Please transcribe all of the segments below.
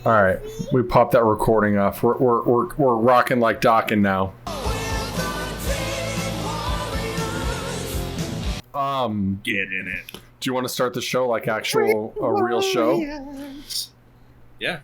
All right, we popped that recording off. We're rocking like docking now. Get in it. Do you want to start the show like a real show? Yeah.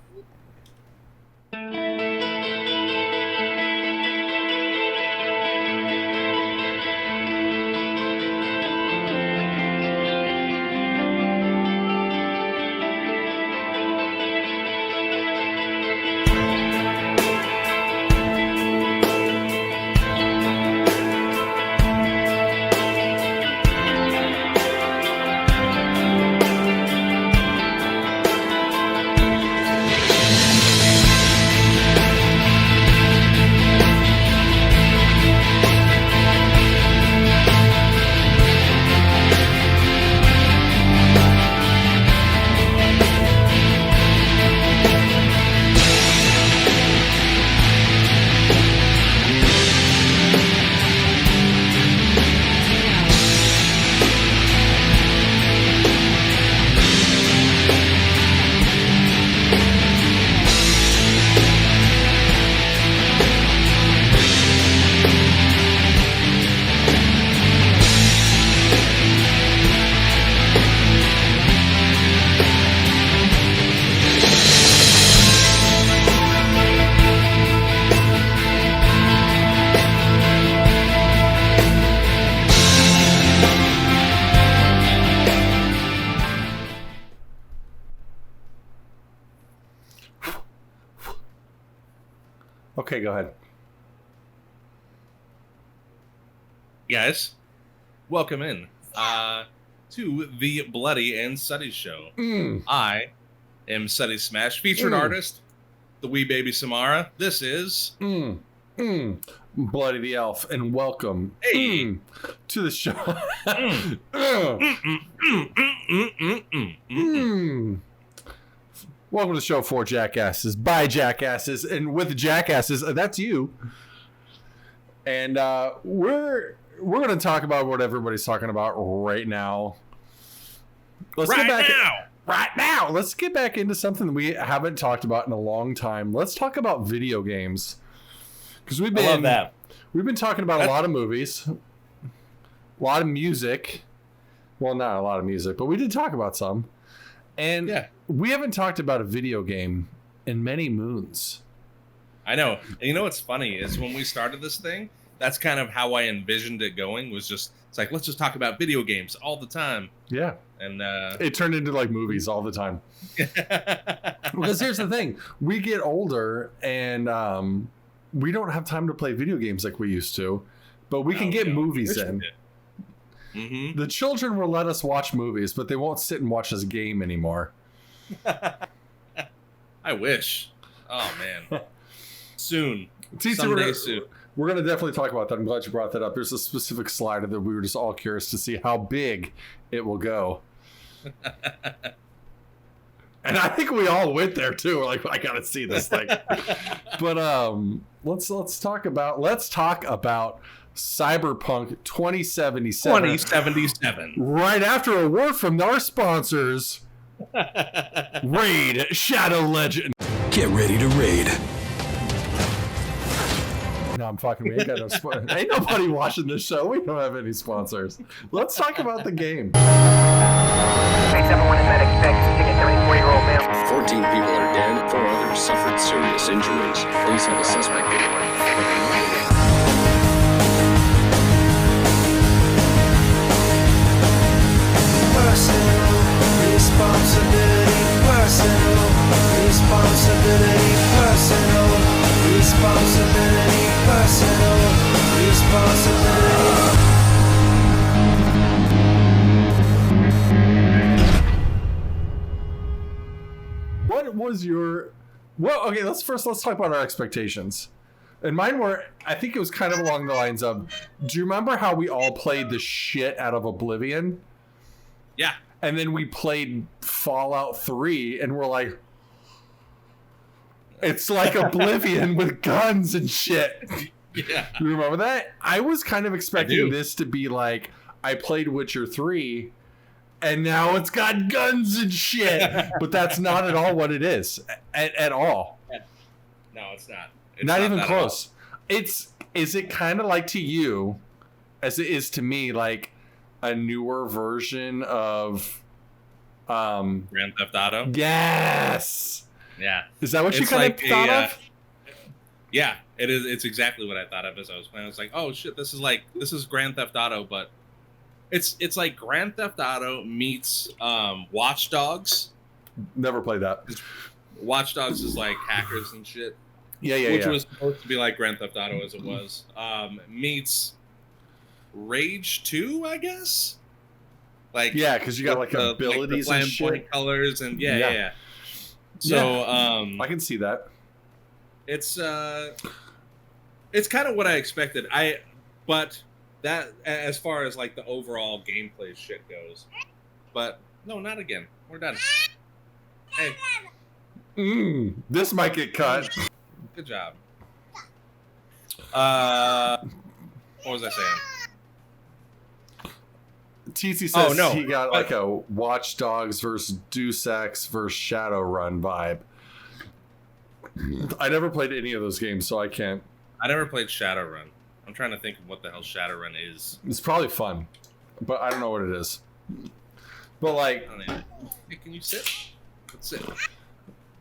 Okay, go ahead. Guys, welcome in to the Bloody and Sutty Show. I am SuttySmash, featured artist, the wee baby Samara. This is Bloody the Elf, and welcome to the show. Welcome to the show for jackasses, by jackasses, and with jackasses. That's you. And we're going to talk about what everybody's talking about right now. Let's get back into something that we haven't talked about in a long time. Let's talk about video games, because we've been talking about a lot of movies, a lot of music. Well, not a lot of music, but we did talk about some. And we haven't talked about a video game in many moons. I know. And you know what's funny is when we started this thing, that's kind of how I envisioned it going. Was just, it's like, let's just talk about video games all the time. Yeah. And it turned into like movies all the time. Because here's the thing. We get older and we don't have time to play video games like we used to. But we can get movies in. The children will let us watch movies, but they won't sit and watch us game anymore. I wish. Oh, man. Soon. Someday soon. We're going to definitely talk about that. I'm glad you brought that up. There's a specific slide that we were just all curious to see how big it will go. And I think we all went there, too. We're like, I got to see this thing. But let's talk about Cyberpunk 2077. Right after a word from our sponsors, Raid Shadow Legend. Get ready to raid. No, I'm fucking. We ain't got no sponsors. Ain't nobody watching this show. We don't have any sponsors. Let's talk about the game. Thanks everyone is medic. Check a 34-year-old male. 14 people are dead. 4 others suffered serious injuries. Police have a suspect. What was your... Well, okay, let's talk about our expectations. And mine were, I think it was kind of along the lines of, do you remember how we all played the shit out of Oblivion? Yeah. And then we played Fallout 3, and we're like, it's like Oblivion with guns and shit. Yeah. You remember that? I was kind of expecting this to be like, I played Witcher 3, and now it's got guns and shit. But that's not at all what it is. At all. No, it's not. Not even close. Is it kind of like to you, as it is to me, like a newer version of Grand Theft Auto? Yes. Yeah. Is that what you kind of thought of? Yeah, it is. It's exactly what I thought of as I was playing. I was like, oh shit, this is Grand Theft Auto, but it's like Grand Theft Auto meets Watch Dogs. Never played that. Watch Dogs is like hackers and shit. Yeah. Which was supposed to be like Grand Theft Auto as it was. Meets Rage 2, I guess. Like because you got like abilities and shit, colors and yeah. So I can see that. It's kind of what I expected. But that as far as like the overall gameplay shit goes. But no, not again. We're done. Hey. This might get cut. Good job. What was I saying? TC says he got like a Watch Dogs versus Deus Ex versus Shadowrun vibe. I never played any of those games, so I can't. I never played Shadowrun. I'm trying to think of what the hell Shadowrun is. It's probably fun, but I don't know what it is. But like, hey, can you sit? Let's sit.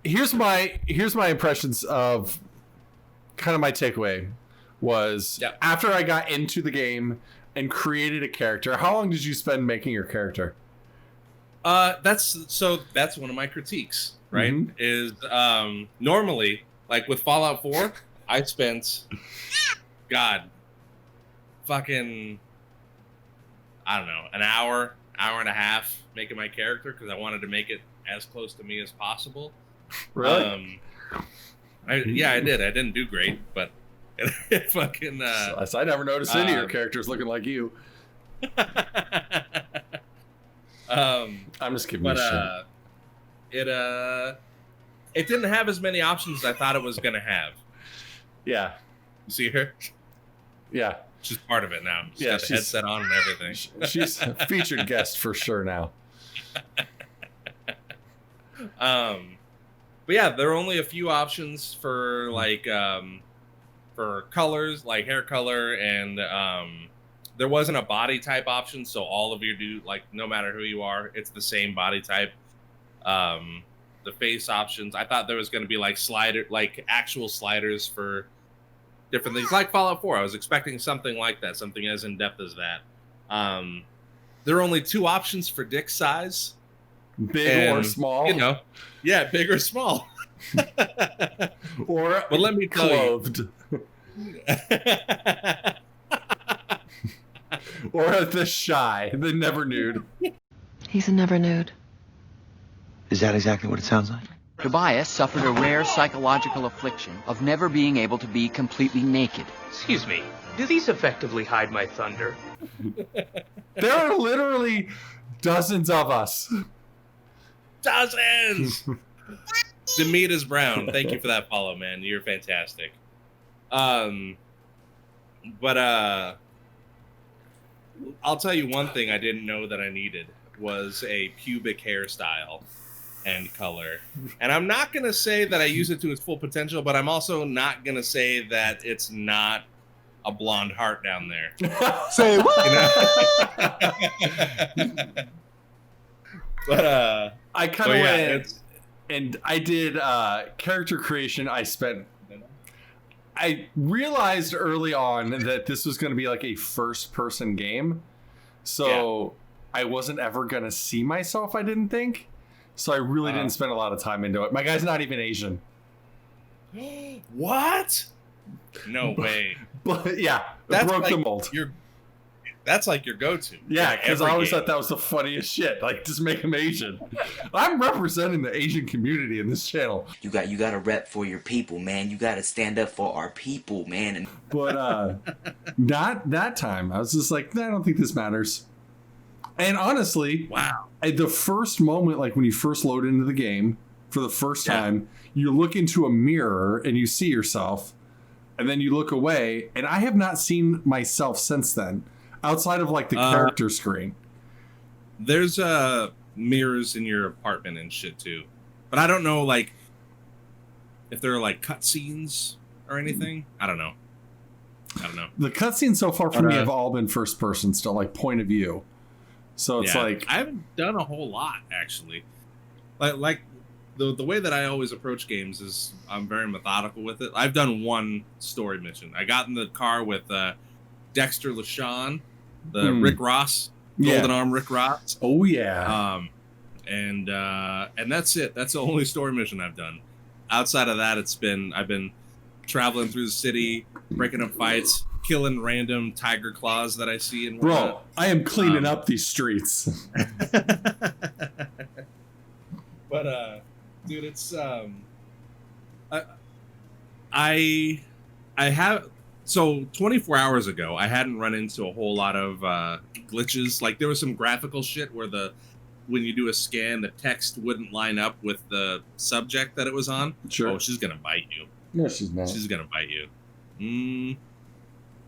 Here's my impressions of kind of my takeaway was after I got into the game and created a character. How long did you spend making your character? That's one of my critiques, right? Mm-hmm. Is normally like with Fallout 4, I spent fucking I don't know, an hour and a half making my character because I wanted to make it as close to me as possible. Really? I did. I didn't do great, but it fucking. I never noticed any of your characters looking like you. I'm just kidding. But it didn't have as many options as I thought it was gonna have. Yeah. You see her? Yeah. She's part of it now. She's got the headset on and everything. She's a featured guest for sure now. But yeah, there are only a few options for like for colors, like hair color, and there wasn't a body type option, so all of you do like no matter who you are, it's the same body type. The face options, I thought there was going to be like actual sliders for different things, like Fallout 4. I was expecting something like that, something as in depth as that. There are only 2 options for dick size. Big or small, big or small, or but let me tell clothed, or the shy, the never nude. He's a never nude. Is that exactly what it sounds like? Tobias suffered a rare psychological affliction of never being able to be completely naked. Excuse me, do these effectively hide my thunder? There are literally dozens of us. Dozens! Demetas Brown, thank you for that follow, man. You're fantastic. But I'll tell you one thing I didn't know that I needed was a pubic hairstyle and color. And I'm not going to say that I use it to its full potential, but I'm also not going to say that it's not a blonde heart down there. Say what? But I kind of went and I did character creation. I realized early on that this was going to be like a first person game. So I wasn't ever going to see myself, I didn't think. So I really didn't spend a lot of time into it. My guy's not even Asian. What? No way. But yeah, it broke the mold. That's like your go-to. Yeah, because I always thought that was the funniest shit. Like, just make him Asian. I'm representing the Asian community in this channel. You got to rep for your people, man. You got to stand up for our people, man. But not that time. I was just like, I don't think this matters. And honestly, wow. At the first moment, like when you first load into the game for the first time, you look into a mirror and you see yourself, and then you look away. And I have not seen myself since then. Outside of like the character screen. There's mirrors in your apartment and shit too, but I don't know like if there are like cutscenes or anything. I don't know. The cutscenes so far for me have all been first person still, like point of view. So it's like I haven't done a whole lot actually. Like the way that I always approach games is I'm very methodical with it. I've done one story mission. I got in the car with Dexter LaShawn, the Rick Ross, Golden Arm Rick Ross. Oh yeah. And that's it. That's the only story mission I've done. Outside of that, I've been traveling through the city, breaking up fights, killing random tiger claws that I see. And bro, I am cleaning up these streets. But dude, it's I have. So 24 hours ago, I hadn't run into a whole lot of glitches. Like there was some graphical shit where when you do a scan, the text wouldn't line up with the subject that it was on. Sure. Oh, she's gonna bite you. No, she's not. She's gonna bite you.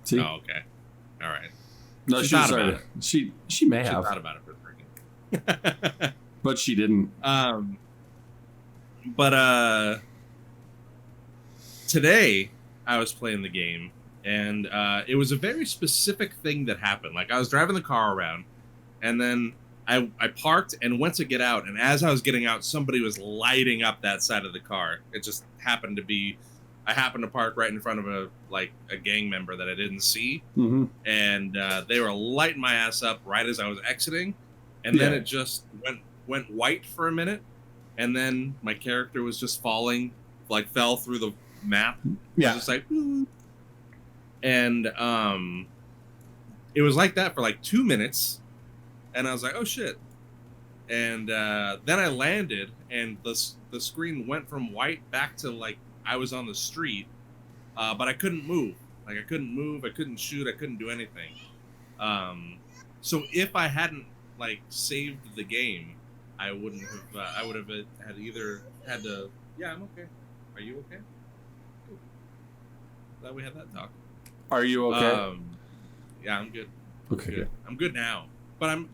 See? Oh, okay. All right. No, she thought about it. She may have thought about it for a second. But she didn't. But today I was playing the game, and it was a very specific thing that happened. Like I was driving the car around, and then I parked and went to get out, and as I was getting out, somebody was lighting up that side of the car. It just happened to be, I happened to park right in front of a gang member that I didn't see, and they were lighting my ass up right as I was exiting, and then it just went white for a minute, and then my character was just falling, like fell through the map. Yeah, it was just like, and it was like that for like 2 minutes. And I was like, oh, shit. And then I landed, and the screen went from white back to, like, I was on the street. But I couldn't move. Like, I couldn't move. I couldn't shoot. I couldn't do anything. So if I hadn't, like, saved the game, I wouldn't have... I would have had to... Yeah, I'm okay. Are you okay? Cool. Glad we had that talk. Are you okay? Yeah, I'm good. Okay. Good. I'm good now. But I'm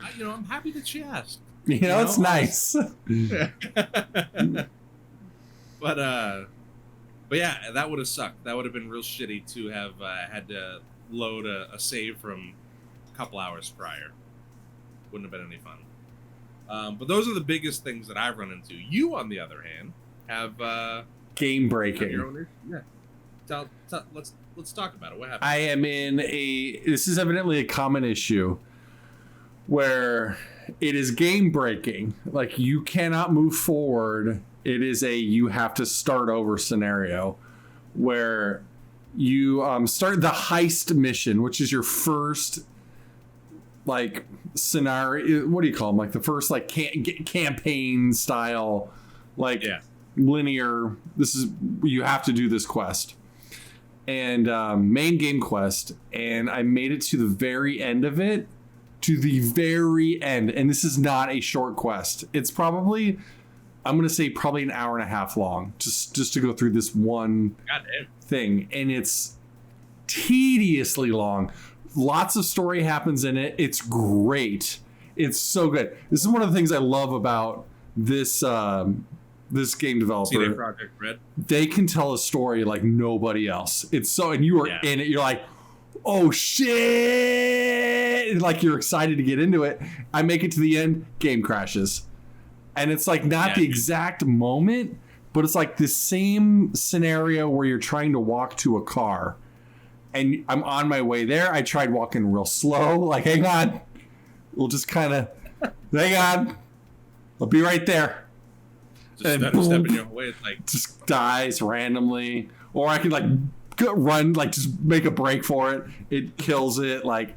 happy that she asked. It's nice. But yeah, that would have sucked. That would have been real shitty to have had to load a save from a couple hours prior. Wouldn't have been any fun. But those are the biggest things that I've run into. You, on the other hand, have game breaking. Your own issue? Yeah. Let's talk about it. What happened? I am in this is evidently a common issue where it is game breaking. Like you cannot move forward. It is you have to start over scenario where you start the heist mission, which is your first like scenario. What do you call them? Like the first like campaign style, like linear. This is, you have to do this quest. And main game quest, and I made it to the very end of it. To the very end, and this is not a short quest. It's probably, I'm gonna say probably an hour and a half long, just to go through this one thing, and it's tediously long. Lots of story happens in it. It's great. It's so good. This is one of the things I love about this this game developer. CD Projekt Red. They can tell a story like nobody else. It's so, and you are in it. You're like, oh shit, like you're excited to get into it. I make it to the end, game crashes, and it's like not the exact moment, but it's like the same scenario where you're trying to walk to a car, and I'm on my way there. I tried walking real slow, like hang on, we'll just kind of hang on, I'll be right there. Just step in your way, it's like just dies randomly, or I can like run, like just make a break for it. It kills it. Like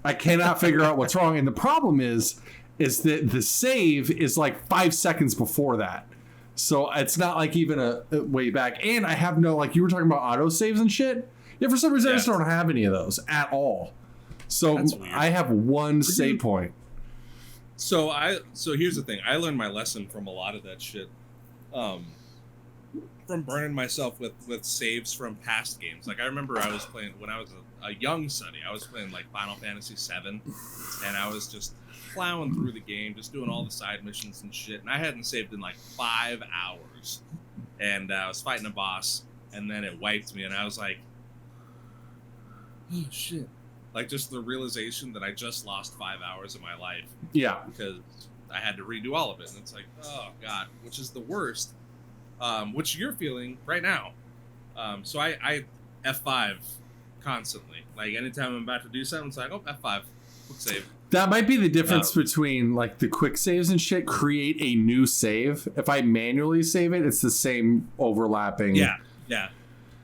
I cannot figure out what's wrong. And the problem is that the save is like 5 seconds before that. So it's not like even a way back. And I have no, like you were talking about auto saves and shit. Yeah, for some reason I just don't have any of those at all. So I have one save point. So here's the thing. I learned my lesson from a lot of that shit. burning myself with saves from past games. Like I remember I was playing when I was a young Sutty. I was playing like Final Fantasy VII, and I was just plowing through the game, just doing all the side missions and shit. And I hadn't saved in like 5 hours, and I was fighting a boss, and then it wiped me, and I was like, oh shit. Like just the realization that I just lost 5 hours of my life. Yeah. Because I had to redo all of it. And it's like, oh God, which is the worst, which you're feeling right now. So I F5 constantly. Like anytime I'm about to do something, it's like, oh, F5, quick save. That might be the difference between like the quick saves and shit. Create a new save. If I manually save it, it's the same overlapping. Yeah.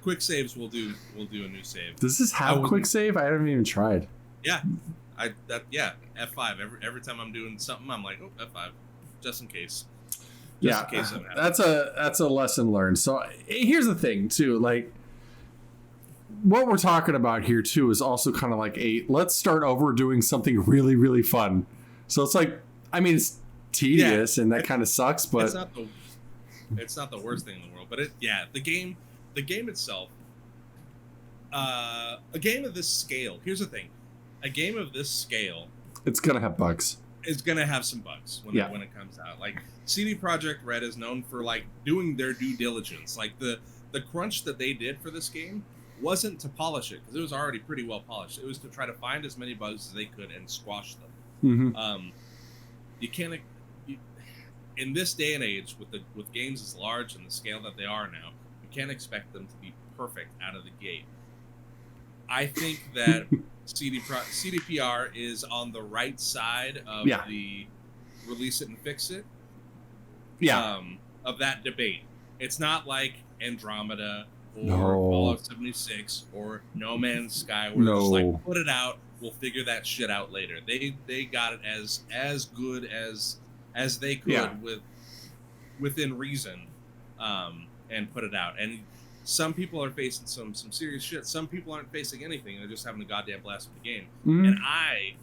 Quick saves will do a new save. Does this have quick save? I haven't even tried. Yeah, F5 every time I'm doing something, I'm like, oh, F5, just in case. In case something happens. That's a lesson learned. So here's the thing too, like what we're talking about here too is also kind of like let's start over doing something really, really fun. So it's like, I mean, it's tedious and that kind of sucks, but it's not the worst thing in the world. But the game itself, a game of this scale. Here's the thing, a game of this scale, it's gonna have bugs. It's gonna have some bugs when it comes out. Like CD Projekt Red is known for like doing their due diligence. Like the crunch that they did for this game wasn't to polish it, because it was already pretty well polished. It was to try to find as many bugs as they could and squash them. Mm-hmm. You can't. In this day and age, with games as large and the scale that they are now, you can't expect them to be perfect out of the gate. I think that CDPR is on the right side of the release it and fix it. Of that debate. It's not like Andromeda or Fallout 76 or No Man's Sky, where they're just like, put it out, we'll figure that shit out later. They got it as good as they could within reason, and put it out. And some people are facing some serious shit. Some people aren't facing anything. They're just having a goddamn blast with the game. Mm-hmm. And I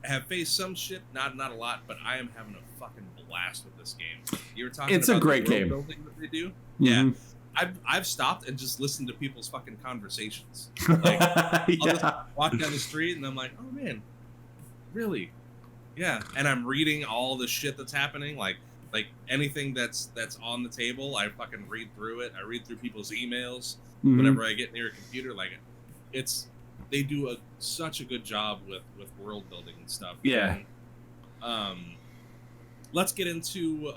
have faced some shit, not a lot, but I am having a fucking blast with this game. You were talking it's about a great the world game building that they do. Mm-hmm. Yeah. I've stopped and just listened to people's fucking conversations. Like, I'll just walk down the street and I'm like, oh man, really? Yeah. And I'm reading all the shit that's happening, like anything that's on the table, I fucking read through it. I read through people's emails whenever I get near a computer. Like, they do such a good job with world building and stuff. Yeah. And, let's get into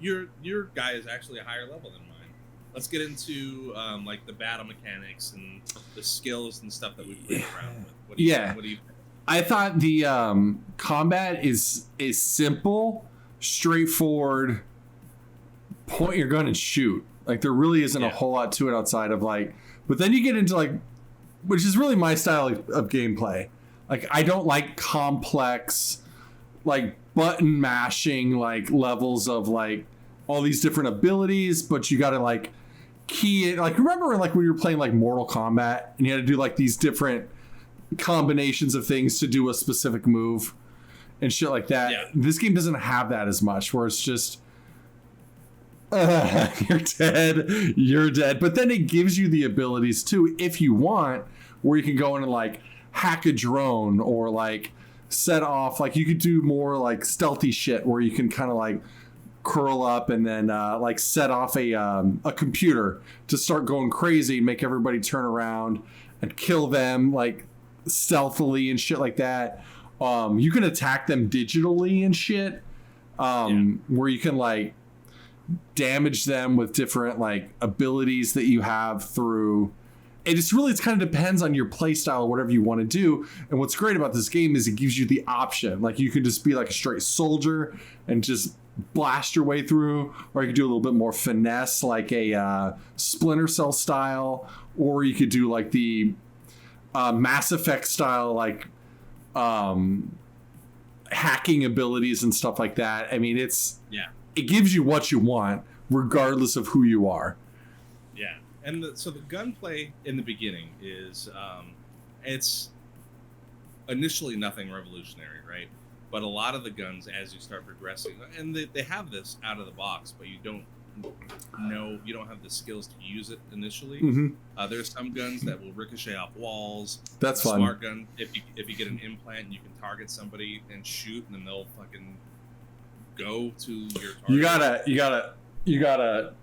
your guy is actually a higher level than mine. Let's get into like the battle mechanics and the skills and stuff that we play around with. What do you think? I thought the combat is simple, straightforward, point your gun and shoot. Like there really isn't a whole lot to it outside of like, but then you get into like, which is really my style of gameplay. Like I don't like complex, like button mashing, like levels of like all these different abilities, but you got to like key it. Like remember like when you were playing like Mortal Kombat and you had to do like these different combinations of things to do a specific move and shit like that. Yeah. This game doesn't have that as much, where it's just you're dead. But then it gives you the abilities too, if you want, where you can go in and like hack a drone or like set off, like you could do more like stealthy shit where you can kind of like curl up and then like set off a computer to start going crazy and make everybody turn around and kill them like stealthily and shit like that. You can attack them digitally and shit, where you can like damage them with different like abilities that you have through. It just really, it kind of depends on your play style, whatever you want to do. And what's great about this game is it gives you the option. Like you can just be like a straight soldier and just blast your way through, or you could do a little bit more finesse, like a Splinter Cell style, or you could do like the Mass Effect style, like hacking abilities and stuff like that. I mean, it gives you what you want, regardless of who you are. Yeah. And so the gunplay in the beginning is, it's initially nothing revolutionary, right? But a lot of the guns, as you start progressing, and they have this out of the box, but you don't know, you don't have the skills to use it initially. There's some guns that will ricochet off walls. That's fun. Smart gun. If you get an implant, you can target somebody and shoot, and then they'll fucking go to your target. You gotta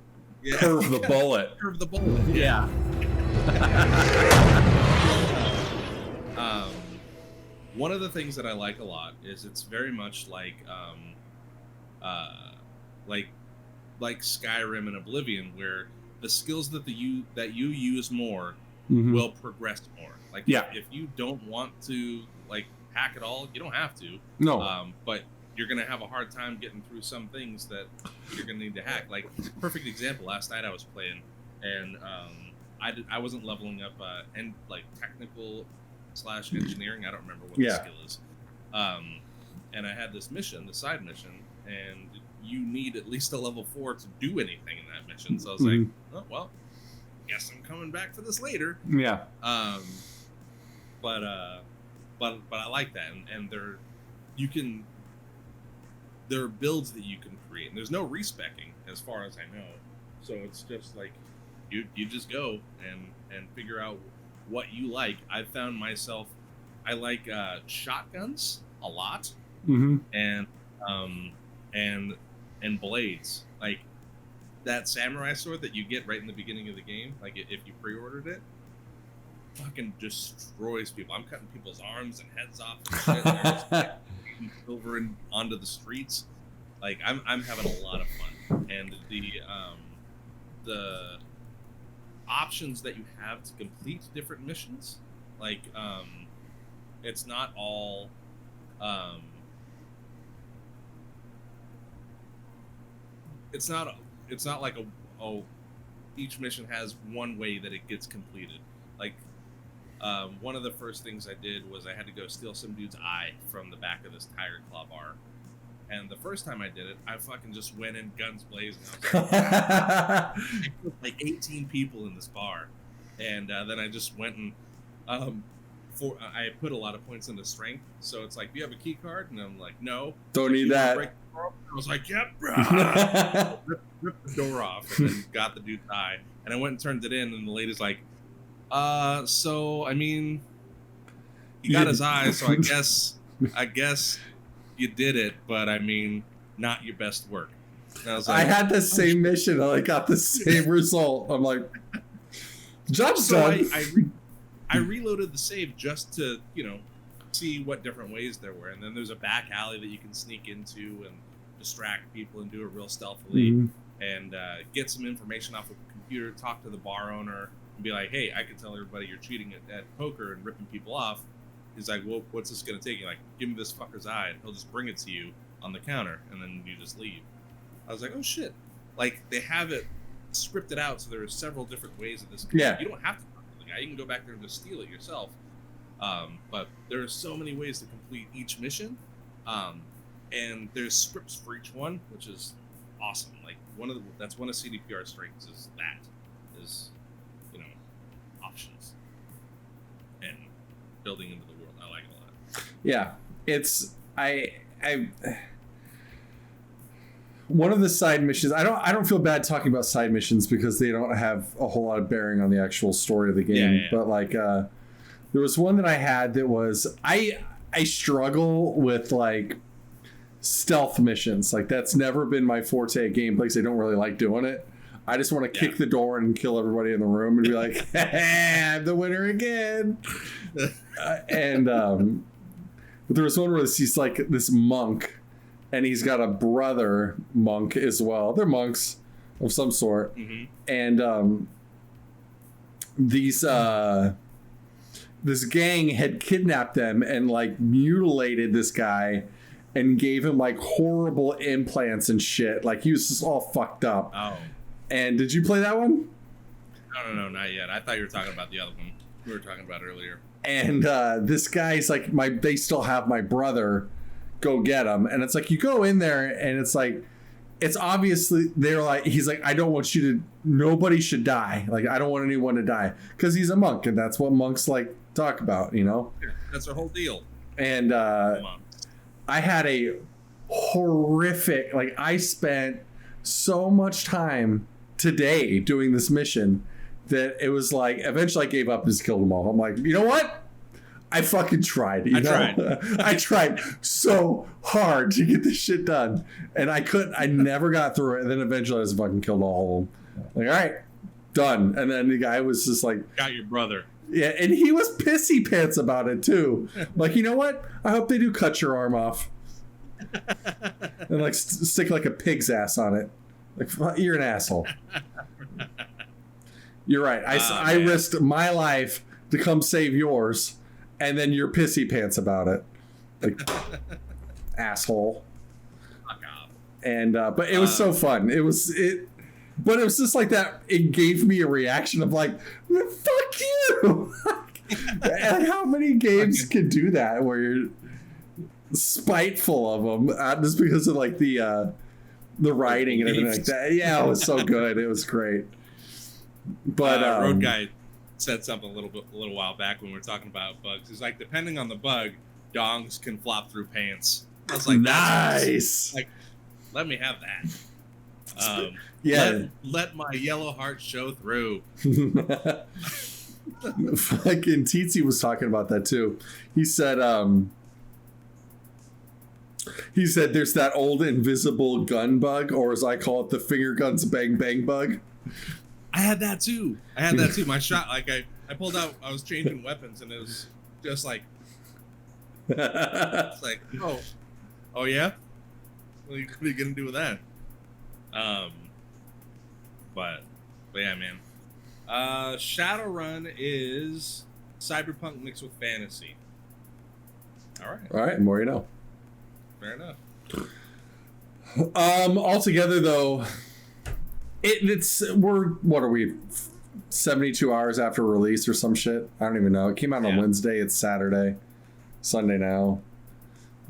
curve the bullet. Curve the bullet. Yeah. One of the things that I like a lot is it's very much like Skyrim and Oblivion, where the skills that you use more will progress more. Like if you don't want to like hack it all, you don't have to. No. But you're gonna have a hard time getting through some things that you're gonna need to hack. Like perfect example. Last night I was playing, and I wasn't leveling up and like technical / engineering. I don't remember what the skill is. And I had this mission, the side mission, and you need at least a level 4 to do anything in that mission. So I was like, oh well, guess I'm coming back for this later. Yeah. But I like that, and there are builds that you can create. And there's no respecking as far as I know. So it's just like you just go and figure out what you like. I found myself, I like shotguns a lot, and blades. Like that samurai sword that you get right in the beginning of the game, like if you pre-ordered it, fucking destroys people. I'm cutting people's arms and heads off and shit, and they're just like over and onto the streets. Like I'm having a lot of fun, and the options that you have to complete different missions, like it's not all it's not like each mission has one way that it gets completed. Like one of the first things I did was I had to go steal some dude's eye from the back of this Tiger Claw bar. And the first time I did it, I fucking just went in guns blazing. I was like 18 people in this bar. And then I just went and I put a lot of points into strength. So it's like, do you have a key card? And I'm like, no. Don't need that. I was like, yep. Ripped the door off and then got the dude's eye. And I went and turned it in, and the lady's like, so, I mean, he got his eye, so I guess you did it, but I mean, not your best work. And I was like, I had the same mission, and I got the same result. I'm like, job's done. I reloaded the save just to, see what different ways there were. And then there's a back alley that you can sneak into and distract people and do it real stealthily and get some information off of the computer, talk to the bar owner, and be like, hey, I can tell everybody you're cheating at poker and ripping people off. He's like, well, what's this going to take you? Like, give me this fucker's eye, and he'll just bring it to you on the counter, and then you just leave. I was like, oh, shit. Like, they have it scripted out, so there are several different ways of this. Yeah. You don't have to talk to the guy. You can go back there and just steal it yourself. But there are so many ways to complete each mission, and there's scripts for each one, which is awesome. Like, that's one of CDPR's strengths is options and building into the world. I like it a lot. Yeah, it's one of the side missions. I don't feel bad talking about side missions because they don't have a whole lot of bearing on the actual story of the game. Yeah. But like, there was one that I had that was I struggle with like stealth missions. Like that's never been my forte at gameplay because I don't really like doing it. I just want to kick the door and kill everybody in the room and be like, hey, I'm the winner again. But there was one where he's like this monk, and he's got a brother monk as well. They're monks of some sort. And this gang had kidnapped them and like mutilated this guy and gave him like horrible implants and shit. Like he was just all fucked up. Oh. And did you play that one? No, not yet. I thought you were talking about the other one we were talking about earlier. And this guy's like, they still have my brother, go get him. And it's like, you go in there and it's like, it's obviously, he's like, I don't want you to, nobody should die. Like, I don't want anyone to die. Because he's a monk, and that's what monks like talk about, That's their whole deal. And I had a horrific, like I spent so much time today doing this mission that it was like, eventually I gave up and just killed them all. I'm like, you know what? I fucking tried. I tried so hard to get this shit done. And I never got through it. And then eventually I just fucking killed all of them. Like, all right, done. And then the guy was just like, got your brother. Yeah, and he was pissy pants about it too. Like, you know what? I hope they do cut your arm off. And like stick like a pig's ass on it. Like, you're an asshole. You're right. I risked my life to come save yours. And then you're pissy pants about it, like asshole. And but it was so fun. But it was just like that. It gave me a reaction of like, fuck you. And how many games can do that where you're spiteful of them just because of like the writing and everything like that? Yeah, it was so good. It was great. But Road Guy said something a little while back when we were talking about bugs. It's like, depending on the bug, dongs can flop through pants. I was like, nice. Like, let me have that. Yeah. Let my yellow heart show through. Fucking Tsitsi was talking about that too. He said there's that old invisible gun bug, or as I call it, the finger guns bang bang bug. I had that too. My shot, like I pulled out, I was changing weapons, and it was just like, it's like, oh yeah, what are you gonna do with that? But yeah, man. Shadowrun is cyberpunk mixed with fantasy. All right, more you know. Fair enough. Altogether though, what are we, 72 hours after release or some shit? I don't even know. It came out on Wednesday. It's Saturday, Sunday now.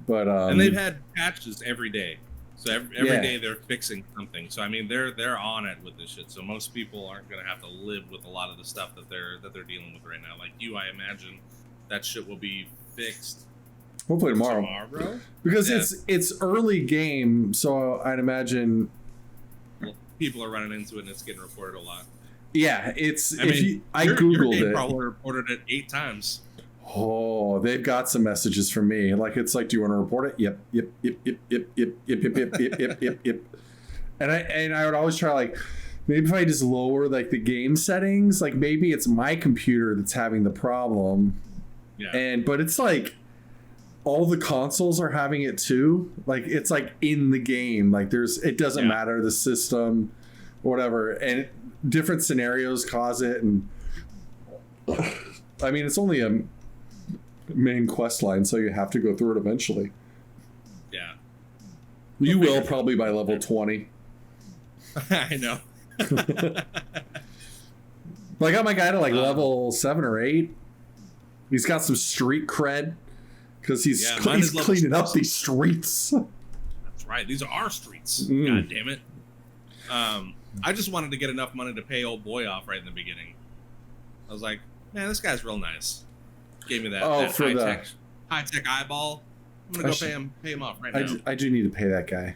But and they've had patches every day, so every day they're fixing something. So I mean, they're on it with this shit. So most people aren't gonna have to live with a lot of the stuff that they're dealing with right now. Like you, I imagine that shit will be fixed. Hopefully tomorrow. Because it's early game, so I'd imagine people are running into it and it's getting reported a lot. Yeah, I your googled game it. Probably reported it 8 times. Oh, they've got some messages from me. Like, it's like, do you want to report it? Yep. And I would always try, like, maybe if I just lower like the game settings, like maybe it's my computer that's having the problem. Yeah. But it's like all the consoles are having it too. Like, it's like in the game. Like, it doesn't matter the system, whatever, and different scenarios cause it. And I mean, it's only a main quest line, so you have to go through it eventually. Yeah, you will probably by level 20. I know. But I got my guy to like level 7 or 8. He's got some street cred because he's cleaning up these streets. That's right. These are our streets. God damn it. I just wanted to get enough money to pay old boy off right in the beginning. I was like, man, this guy's real nice. Gave me that high-tech eyeball. I'm going to go pay him off right now. I do need to pay that guy.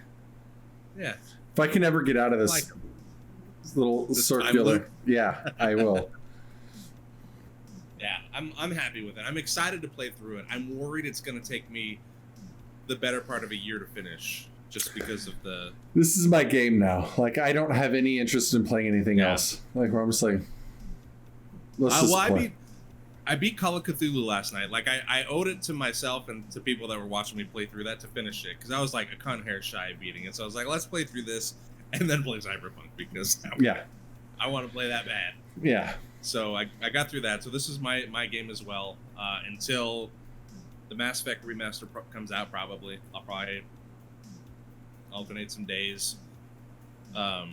Yeah. If I can ever get out of this little circular, I will. Yeah, I'm happy with it. I'm excited to play through it. I'm worried it's going to take me the better part of a year to finish, just because of the... This is my game now. Like, I don't have any interest in playing anything else. Like, where I'm just like, let's just play. I beat Call of Cthulhu last night. Like, I owed it to myself and to people that were watching me play through that to finish it, because I was like a cunt hair shy of beating it. So I was like, let's play through this and then play Cyberpunk, because I want to play that bad. Yeah. So I got through that. So this is my game as well, until the Mass Effect remaster comes out. Probably I'll probably alternate some days. I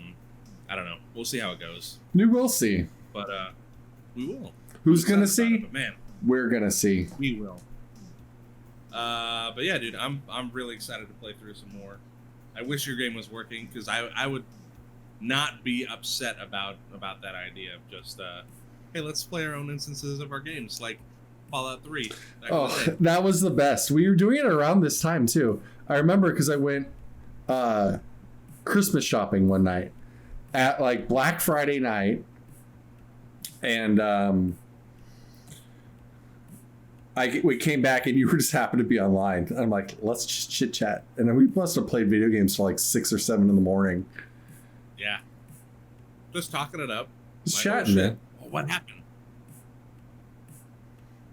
don't know. We'll see how it goes. We will see. But we will. Who's gonna see? But man, we're gonna see. We will. But yeah, dude, I'm really excited to play through some more. I wish your game was working, because I would not be upset about that idea of just hey, let's play our own instances of our games, like Fallout 3. That was the best. We were doing it around this time too. I remember because I went Christmas shopping one night at like Black Friday night, and we came back and you were just happened to be online. I'm like, let's just chit chat, and then we must have played video games till like 6 or 7 in the morning. Yeah, just talking it up, just chatting, man. Oh, what happened?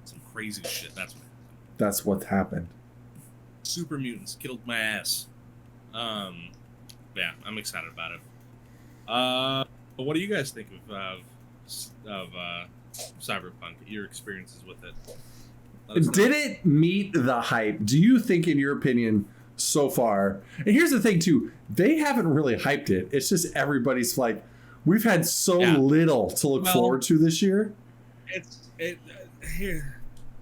Some crazy shit. That's what happened. Super mutants killed my ass. Yeah, I'm excited about it. But what do you guys think of Cyberpunk? Your experiences with it? Did it meet the hype? Do you think, in your opinion, so far? And here's the thing, too. They haven't really hyped it. It's just everybody's like, we've had so little to look forward to this year.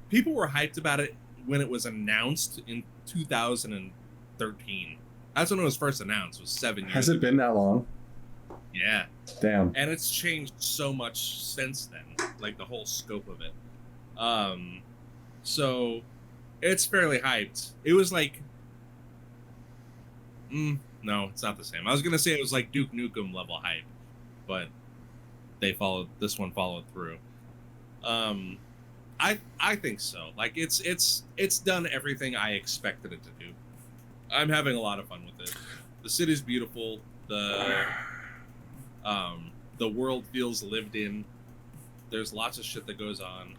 People were hyped about it when it was announced in 2013. That's when it was first announced. It was 7 years Has it been that long? Yeah. Damn. And it's changed so much since then, like the whole scope of it. So it's fairly hyped. It was like, no, it's not the same. I was gonna say it was like Duke Nukem level hype, but this one followed through. I think so. Like it's done everything I expected it to do. I'm having a lot of fun with it. The city's beautiful. The world feels lived in. There's lots of shit that goes on.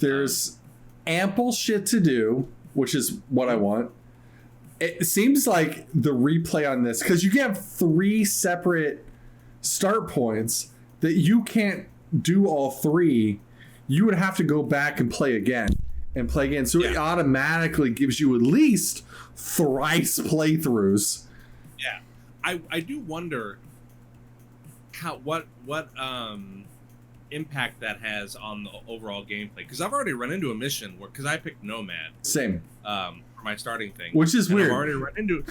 There's ample shit to do, which is what I want. It seems like the replay on this, because you can have 3 separate start points that you can't do all 3. You would have to go back and play again. So it automatically gives you at least thrice playthroughs. Yeah. I do wonder what impact that has on the overall gameplay, because I've already run into a mission where, because I picked Nomad. Same. For my starting thing. Which is weird. I've already run into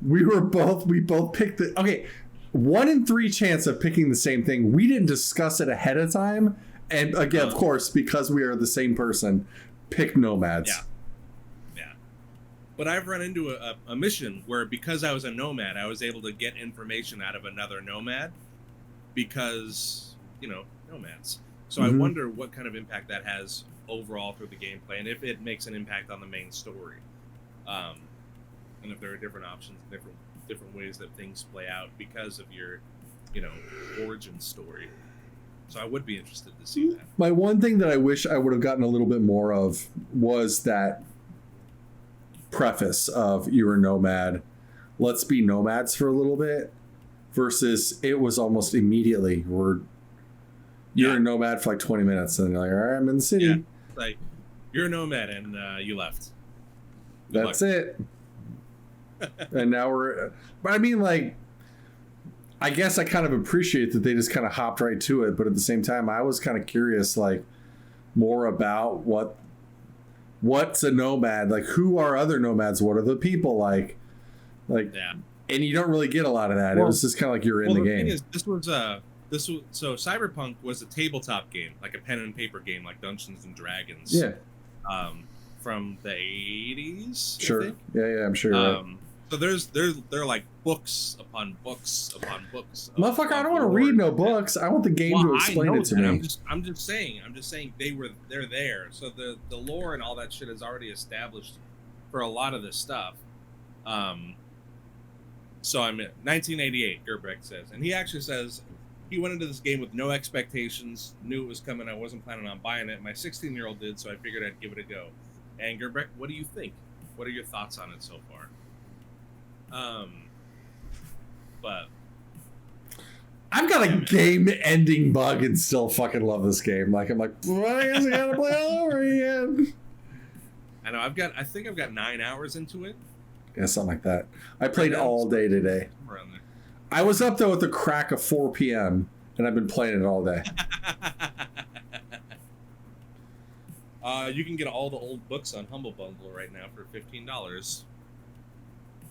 we both picked the 1 in 3 chance of picking the same thing. We didn't discuss it ahead of time. And again, of course, because we are the same person, pick Nomads. Yeah. But I've run into a mission where, because I was a Nomad, I was able to get information out of another Nomad because, Nomads. So I wonder what kind of impact that has overall through the gameplay, and if it makes an impact on the main story. And if there are different options, different ways that things play out because of your, origin story. So I would be interested to see that. My one thing that I wish I would have gotten a little bit more of was that preface of, you're a nomad, let's be nomads for a little bit, versus it was almost immediately, you're a nomad for like 20 minutes and you're like, all right, I'm in the city. Yeah. Like, you're a nomad and you left. That's it. And now but I mean, like, I guess I kind of appreciate that they just kind of hopped right to it, but at the same time, I was kind of curious, like, more about what's a nomad, like, who are other nomads, what are the people like, and you don't really get a lot of that. It was just kind of like you're in the game. Thing is, so Cyberpunk was a tabletop game, like a pen and paper game, like Dungeons and Dragons. Yeah. From the 80s. Sure. Yeah, I'm sure. So there are like books upon books upon books. Motherfucker, I don't want to read no books. I want the game to explain it to me. I'm just saying they're there. So the lore and all that shit is already established for a lot of this stuff. So I'm in 1988, Gerbeck says, and he actually says he went into this game with no expectations, knew it was coming. I wasn't planning on buying it. My 16-year-old did, so I figured I'd give it a go. And Gerbeck, what do you think? What are your thoughts on it so far? But I've got a game-ending bug and still fucking love this game. Like, I'm like, well, I guess I gotta play all over again. I know I think I've got 9 hours into it. Yeah, something like that. I played all day today. I was up though at the crack of 4 p.m. and I've been playing it all day. You can get all the old books on Humble Bundle right now for $15.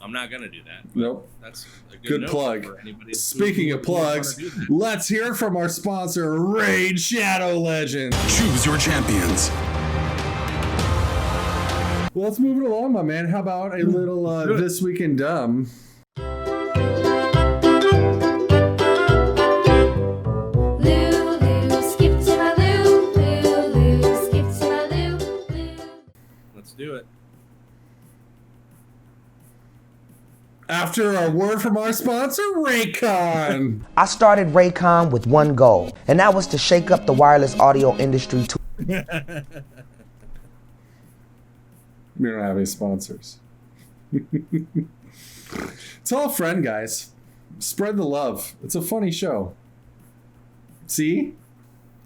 I'm not gonna do that. Nope. That's a good plug. Speaking of plugs, let's hear from our sponsor, Raid Shadow Legends. Choose your champions. Well, let's move it along, my man. How about a little This Week in Dumb? After a word from our sponsor, Raycon. I started Raycon with one goal, and that was to shake up the wireless audio industry too. We don't have any sponsors. Tell a friend, guys. Spread the love. It's a funny show. See?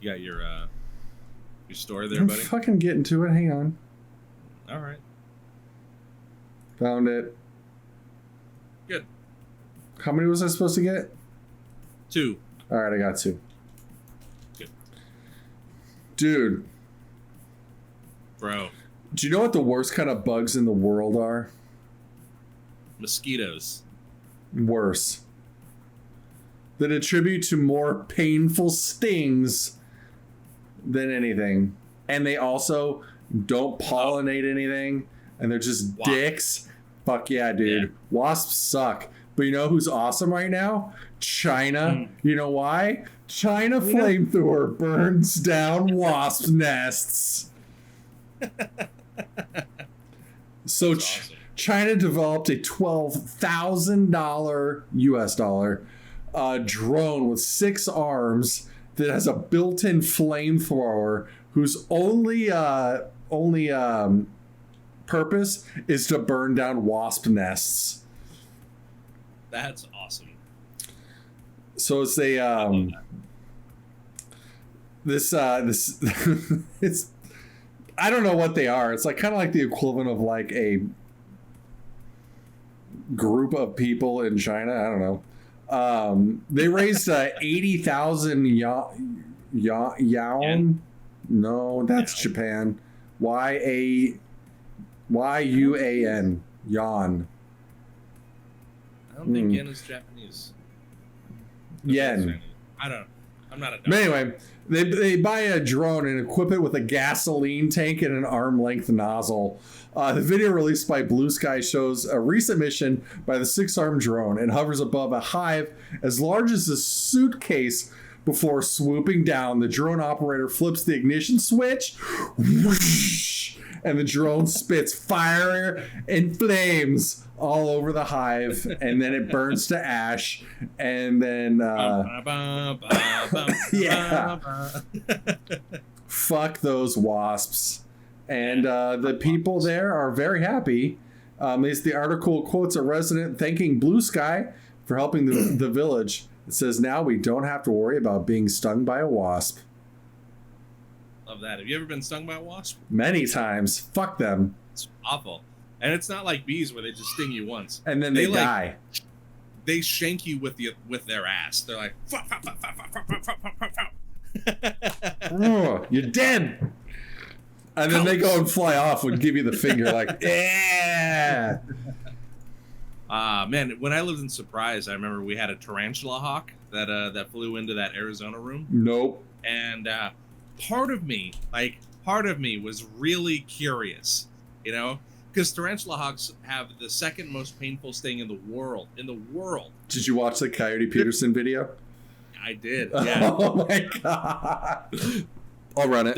You got your story there, I'm buddy? fucking getting to it. Hang on. All right. Found it. Good. How many was I supposed to get? 2. All right, I got 2. Good. Dude. Bro. Do you know what the worst kind of bugs in the world are? Mosquitoes. Worse. That attribute to more painful stings than anything. And they also don't pollinate anything. And they're just dicks. Fuck yeah, dude. Yeah. Wasps suck. But you know who's awesome right now? China. You know why? China flamethrower burns down wasp nests. So awesome. China developed a $12,000 US dollar drone with 6 arms that has a built-in flamethrower whose only purpose is to burn down wasp nests. That's awesome. So it's a this it's I don't know what they are. It's like kind of like the equivalent of like a group of people in China. I don't know. They raised 80,000 yuan. No, that's Japan. YUAN. Yuan. I don't think yen is Japanese. Yen. I don't know. I'm not a doctor. But anyway, they buy a drone and equip it with a gasoline tank and an arm-length nozzle. The video released by Blue Sky shows a recent mission by the 6-armed drone. It hovers above a hive as large as a suitcase before swooping down. The drone operator flips the ignition switch, whoosh, and the drone spits fire and flames all over the hive, and then it burns to ash, and then yeah, fuck those wasps. And the people there are very happy. The article quotes a resident thanking Blue Sky for helping the village. It says, now we don't have to worry about being stung by a wasp. Love that. Have you ever been stung by a wasp? Many times. Fuck them. It's awful. And it's not like bees where they just sting you once. And then they die. They shank you with their ass. They're like, oh, you're dead. And then they go and fly off and give you the finger like, yeah. Man, when I lived in Surprise, I remember we had a tarantula hawk that flew into that Arizona room. Nope. And part of me was really curious, you know, because tarantula hawks have the second most painful sting in the world. Did you watch the Coyote Peterson video? I did. Yeah. Oh my god. I'll run it.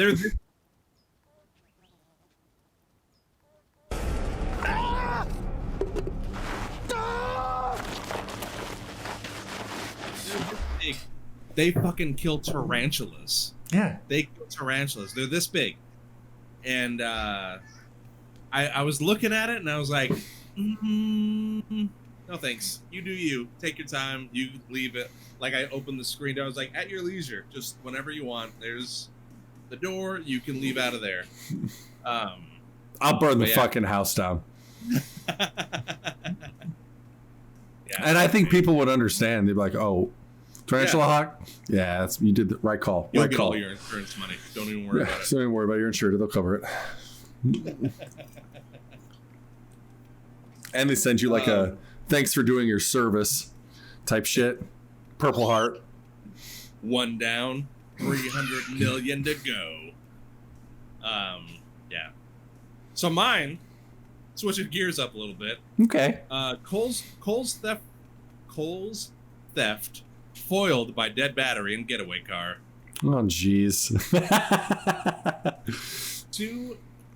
They fucking kill tarantulas. Yeah. They kill tarantulas. They're this big. And I was looking at it and I was like, no thanks. You do you. Take your time. You leave it. Like I opened the screen door. I was like, at your leisure. Just whenever you want. There's the door. You can leave out of there. I'll burn the fucking house down. And I think people would understand. They'd be like, oh, tarantula hawk? Yeah, you did the right call. You'll right get call. All your insurance money. Don't even worry about it. Don't even worry about it. You're insured. They'll cover it. And they send you like a thanks for doing your service type shit. Purple heart. One down, 300 million to go. Yeah. So mine, switching gears up a little bit. Okay. Cole's theft foiled by dead battery and getaway car. Oh, jeez.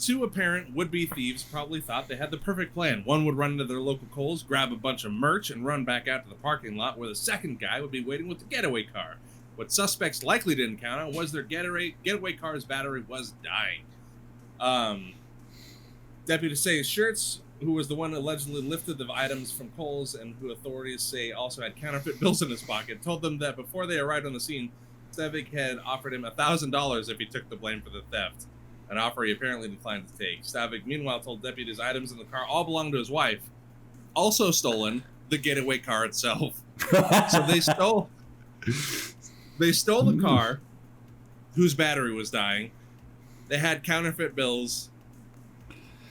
Two apparent would-be thieves probably thought they had the perfect plan. One would run into their local Kohl's, grab a bunch of merch, and run back out to the parking lot where the second guy would be waiting with the getaway car. What suspects likely didn't count on was their getaway car's battery was dying. Deputy Say Shirts, who was the one allegedly lifted the items from Kohl's and who authorities say also had counterfeit bills in his pocket, told them that before they arrived on the scene, Stavik had offered him $1,000 if he took the blame for the theft. An offer he apparently declined to take. Stavik, meanwhile, told deputies items in the car all belonged to his wife. Also stolen, the getaway car itself. So they stole the car, whose battery was dying. They had counterfeit bills.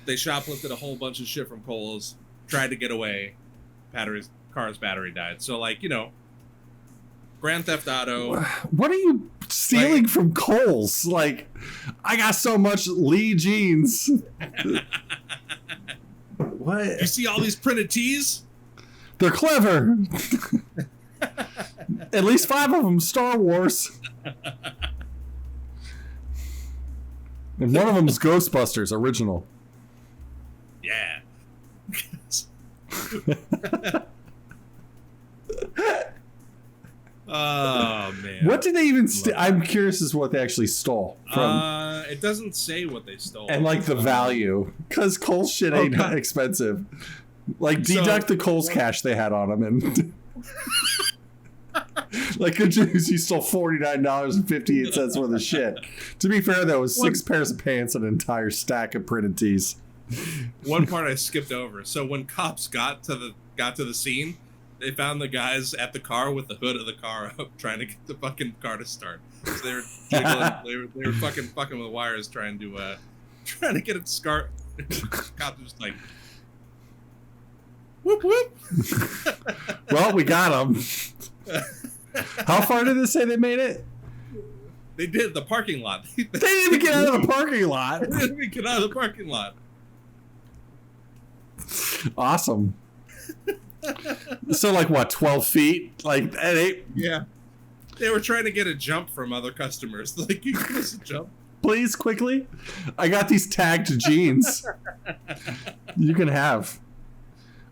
They shoplifted a whole bunch of shit from Kohl's, tried to get away. Car's battery died. So, like, you know, Grand Theft Auto. What are you stealing from Kohl's? Like, I got so much Lee jeans. What? You see all these printed tees? They're clever. At least 5 of them Star Wars. And one of them is Ghostbusters original. Yeah. Oh man! What did they even? I'm curious as to what they actually stole from. It doesn't say what they stole, and like the value, because Kohl's shit ain't expensive. Like deduct the Kohl's cash they had on them, and like good news, you stole $49.58 worth of shit. To be fair, though, it was 6 pairs of pants and an entire stack of printed tees. One part I skipped over. So when cops got to the scene, they found the guys at the car with the hood of the car up, trying to get the fucking car to start. So they were jiggling, they were fucking with wires, trying to get it to start. Cops were just like, whoop whoop. Well, we got them. How far did they say they made it? They did the parking lot. They didn't even get out of the parking lot. They didn't even get out of the parking lot. Awesome. So like what, 12 feet? Like at 8? Yeah. They were trying to get a jump from other customers. Like, you give us a jump. Please, quickly. I got these tagged jeans. You can have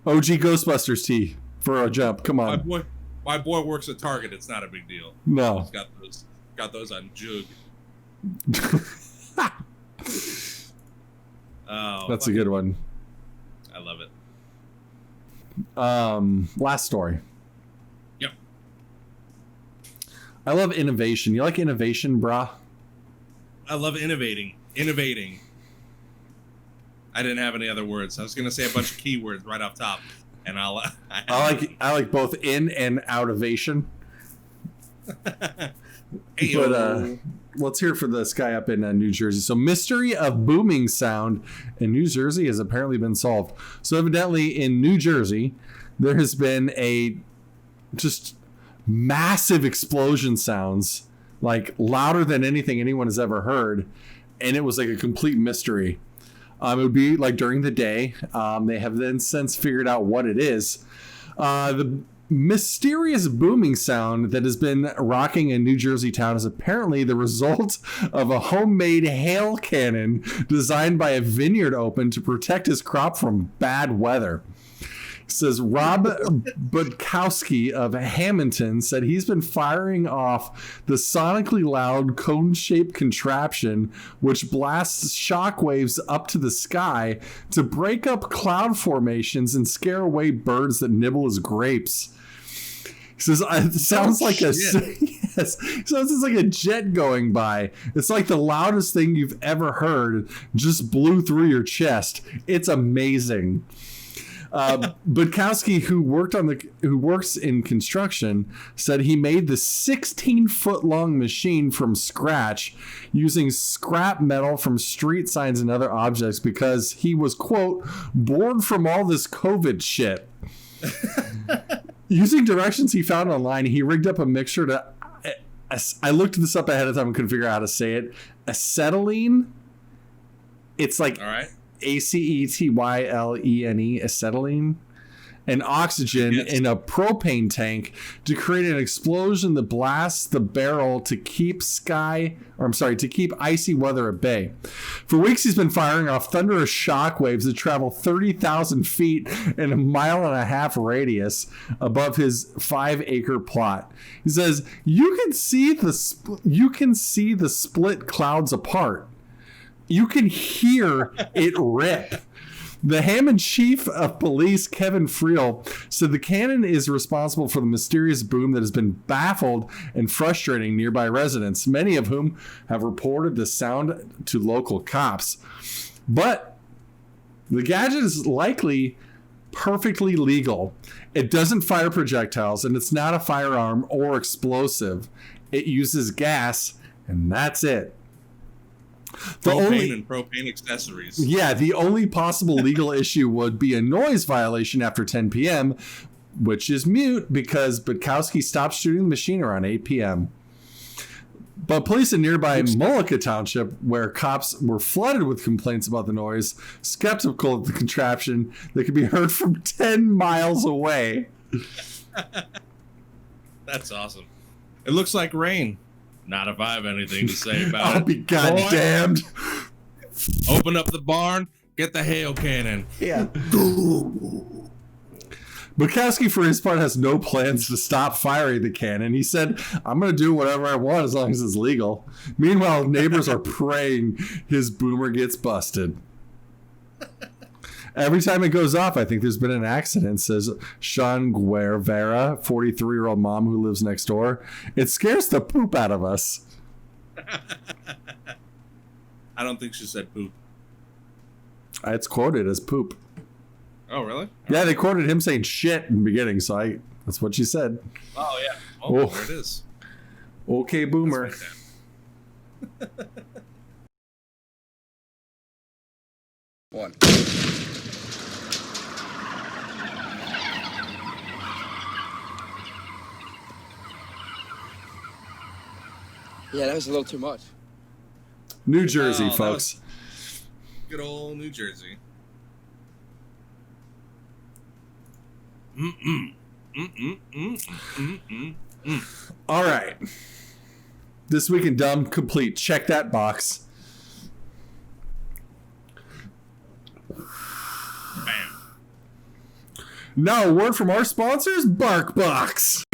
OG Ghostbusters tee for a jump. Come on. My boy works at Target. It's not a big deal. No. He's got those on Jug. Oh, that's a good one. I love it. Last story. Yep. I love innovation. You like innovation, brah? I love innovating. I didn't have any other words. I was gonna say a bunch of keywords right off top, and I like both in and outovation. But let's hear for this guy up in New Jersey. So, mystery of booming sound in New Jersey has apparently been solved. So, evidently in New Jersey, there has been a just massive explosion sounds, like louder than anything anyone has ever heard, and it was like a complete mystery. It would be like during the day. They have then since figured out what it is. The mysterious booming sound that has been rocking in New Jersey town is apparently the result of a homemade hail cannon designed by a vineyard open to protect his crop from bad weather. It says Rob Budkowski of Hamilton said he's been firing off the sonically loud cone-shaped contraption which blasts shockwaves up to the sky to break up cloud formations and scare away birds that nibble his grapes. He says it sounds like sounds like a jet going by. It's like the loudest thing you've ever heard just blew through your chest. It's amazing. Budkowski, who works in construction, said he made the 16-foot long machine from scratch using scrap metal from street signs and other objects because he was, quote, bored from all this COVID shit. Using directions he found online, he rigged up a mixture to... I looked this up ahead of time and couldn't figure out how to say it. Acetylene. It's like... All right. Acetylene, acetylene, and oxygen in a propane tank to create an explosion that blasts the barrel to keep icy weather at bay. For weeks, he's been firing off thunderous shockwaves that travel 30,000 feet in a 1.5 mile radius above his 5-acre plot. He says, you can see the split clouds apart. You can hear it rip. The Hammond chief of police, Kevin Friel, said the cannon is responsible for the mysterious boom that has been baffled and frustrating nearby residents, many of whom have reported the sound to local cops. But the gadget is likely perfectly legal. It doesn't fire projectiles, and it's not a firearm or explosive. It uses gas, and that's it. Propane and propane accessories. Yeah, the only possible legal issue would be a noise violation after 10 p.m., which is mute because Butkowski stopped shooting the machine around 8 p.m. But police in nearby Mullica Township, where cops were flooded with complaints about the noise, skeptical of the contraption that could be heard from 10 miles away. That's awesome. It looks like rain. Not if I have anything to say about it. I'll be goddamned. Open up the barn, get the hail cannon. Yeah. Bukowski, for his part, has no plans to stop firing the cannon. He said, I'm going to do whatever I want as long as it's legal. Meanwhile, neighbors are praying his boomer gets busted. Every time it goes off, I think there's been an accident, says Sean Guevara, 43-year-old mom who lives next door. It scares the poop out of us. I don't think she said poop. It's quoted as poop. Oh, really? Yeah, they quoted him saying shit in the beginning, so that's what she said. Oh, yeah. Oh, there it is. Okay, boomer. One. Yeah, that was a little too much. New Jersey, folks. Good old New Jersey. All right. This Week in Dumb complete. Check that box. Bam. Now, a word from our sponsors, BarkBox.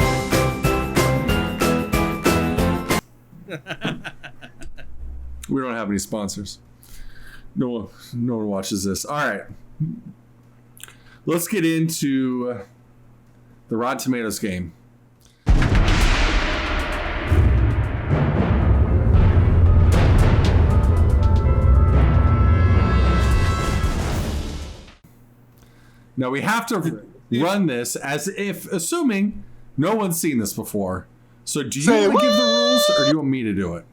We don't have any sponsors. No one watches this. All right. Let's get into the Rotten Tomatoes game. Now we have to run this as if, assuming no one's seen this before. So do you want to give the rules or do you want me to do it?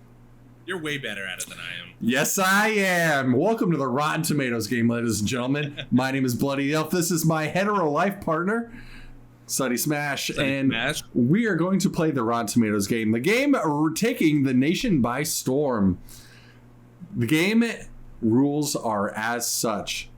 You're way better at it than I am. Yes, I am. Welcome to the Rotten Tomatoes game, ladies and gentlemen. My name is Bloody Elf. This is my hetero life partner, SuttySmash, and we are going to play the Rotten Tomatoes game. The game taking the nation by storm. The game rules are as such.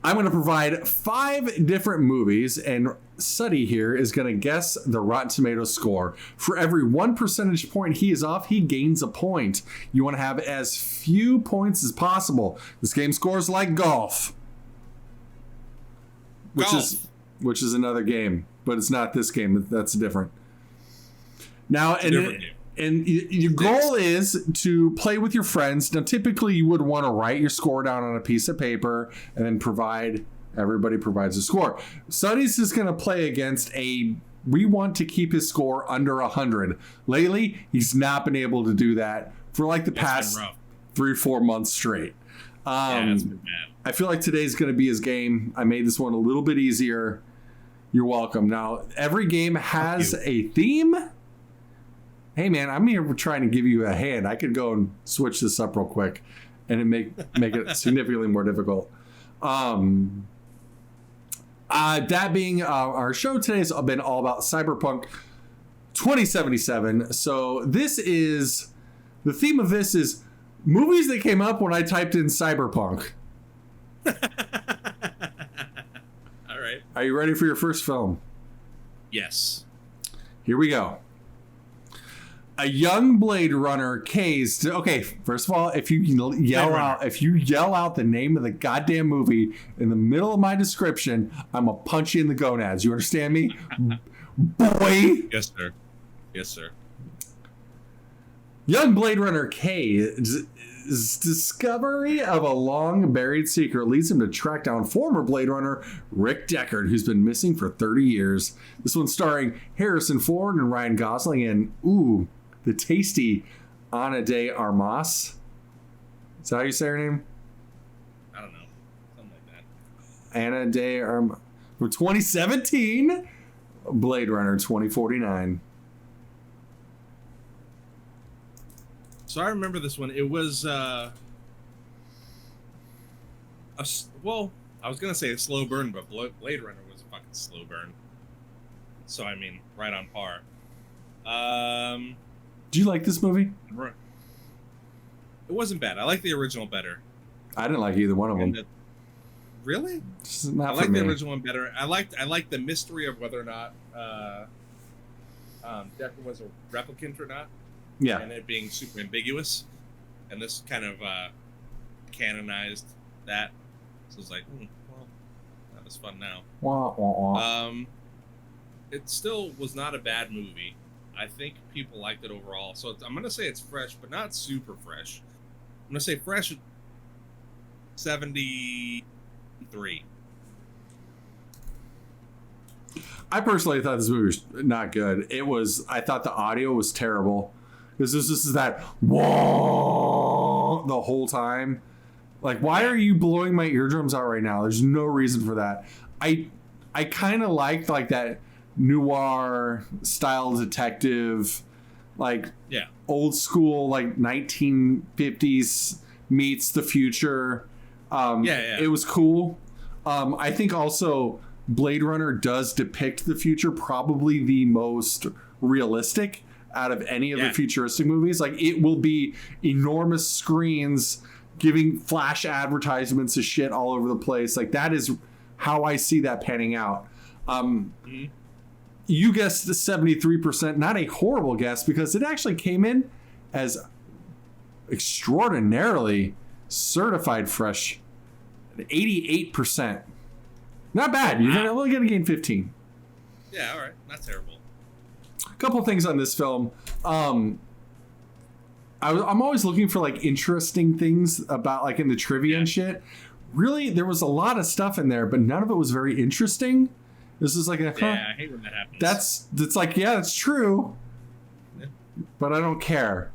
I'm going to provide 5 different movies, and Sutty here is going to guess the Rotten Tomatoes score. For every 1 percentage point he is off, he gains a point. You want to have as few points as possible. This game scores like golf. Which is another game, but it's not this game. That's different. Now, and your goal is to play with your friends. Now, typically you would want to write your score down on a piece of paper and then everybody provides a score. Sutty's is going to play against we want to keep his score under 100. Lately, he's not been able to do that for like the past 3-4 months straight. It's been bad. I feel like today's going to be his game. I made this one a little bit easier. You're welcome. Now, every game has a theme. Hey man, I'm here trying to give you a hand. I could go and switch this up real quick and it make it significantly more difficult. That being our show today has been all about Cyberpunk 2077. So the theme of this is movies that came up when I typed in Cyberpunk. All right. Are you ready for your first film? Yes. Here we go. A young Blade Runner cased. Okay, first of all, if you yell out the name of the goddamn movie in the middle of my description, I'm gonna punch you in the gonads. You understand me, boy? Yes, sir. Yes, sir. Young Blade Runner K's discovery of a long buried secret leads him to track down former Blade Runner Rick Deckard, who's been missing for 30 years. This one's starring Harrison Ford and Ryan Gosling and the tasty Ana de Armas. Is that how you say her name? I don't know. Something like that. Ana de Armas. From 2017, Blade Runner 2049. So I remember this one. It was I was gonna say a slow burn, but Blade Runner was a fucking slow burn. So I mean, right on par. Do you like this movie? It wasn't bad. I like the original better. I didn't like either one of them. Really? Not I like me. the original one better. I liked the mystery of whether or not Deckard was a replicant or not. Yeah. And it being super ambiguous. And this kind of canonized that. So it's like, well, that was fun now. Wah, wah, wah. It still was not a bad movie. I think people liked it overall. So I'm going to say it's fresh, but not super fresh. I'm going to say fresh 73. I personally thought this movie was not good. I thought the audio was terrible. Because this is that whoa the whole time. Like, why are you blowing my eardrums out right now? There's no reason for that. I kind of liked like that noir style detective, like old school, like 1950s meets the future. It was cool. I think also Blade Runner does depict the future probably the most realistic out of any of the futuristic movies. Like, it will be enormous screens giving flash advertisements of shit all over the place. Like, that is how I see that panning out. You guessed the 73%, not a horrible guess, because it actually came in as extraordinarily certified fresh. 88%. Not bad. You're only going to gain 15. Yeah, all right. Not terrible. A couple things on this film. I'm always looking for like interesting things about like in the trivia and shit. Really, there was a lot of stuff in there, but none of it was very interesting. This is like I hate when that happens. That's like, yeah, it's true, but I don't care.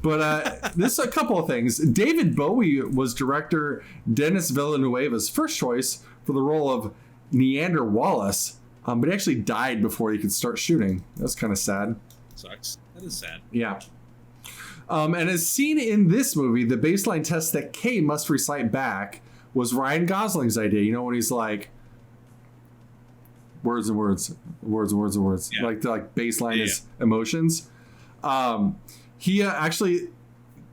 But this is a couple of things. David Bowie was director Denis Villeneuve's first choice for the role of Neander Wallace, but he actually died before he could start shooting. That's kind of sad. Sucks. That is sad. Yeah. And as seen in this movie, the baseline test that Kay must recite back was Ryan Gosling's idea. You know, when he's like, words and words, words and words and words. Yeah. Like baseline is emotions. He actually,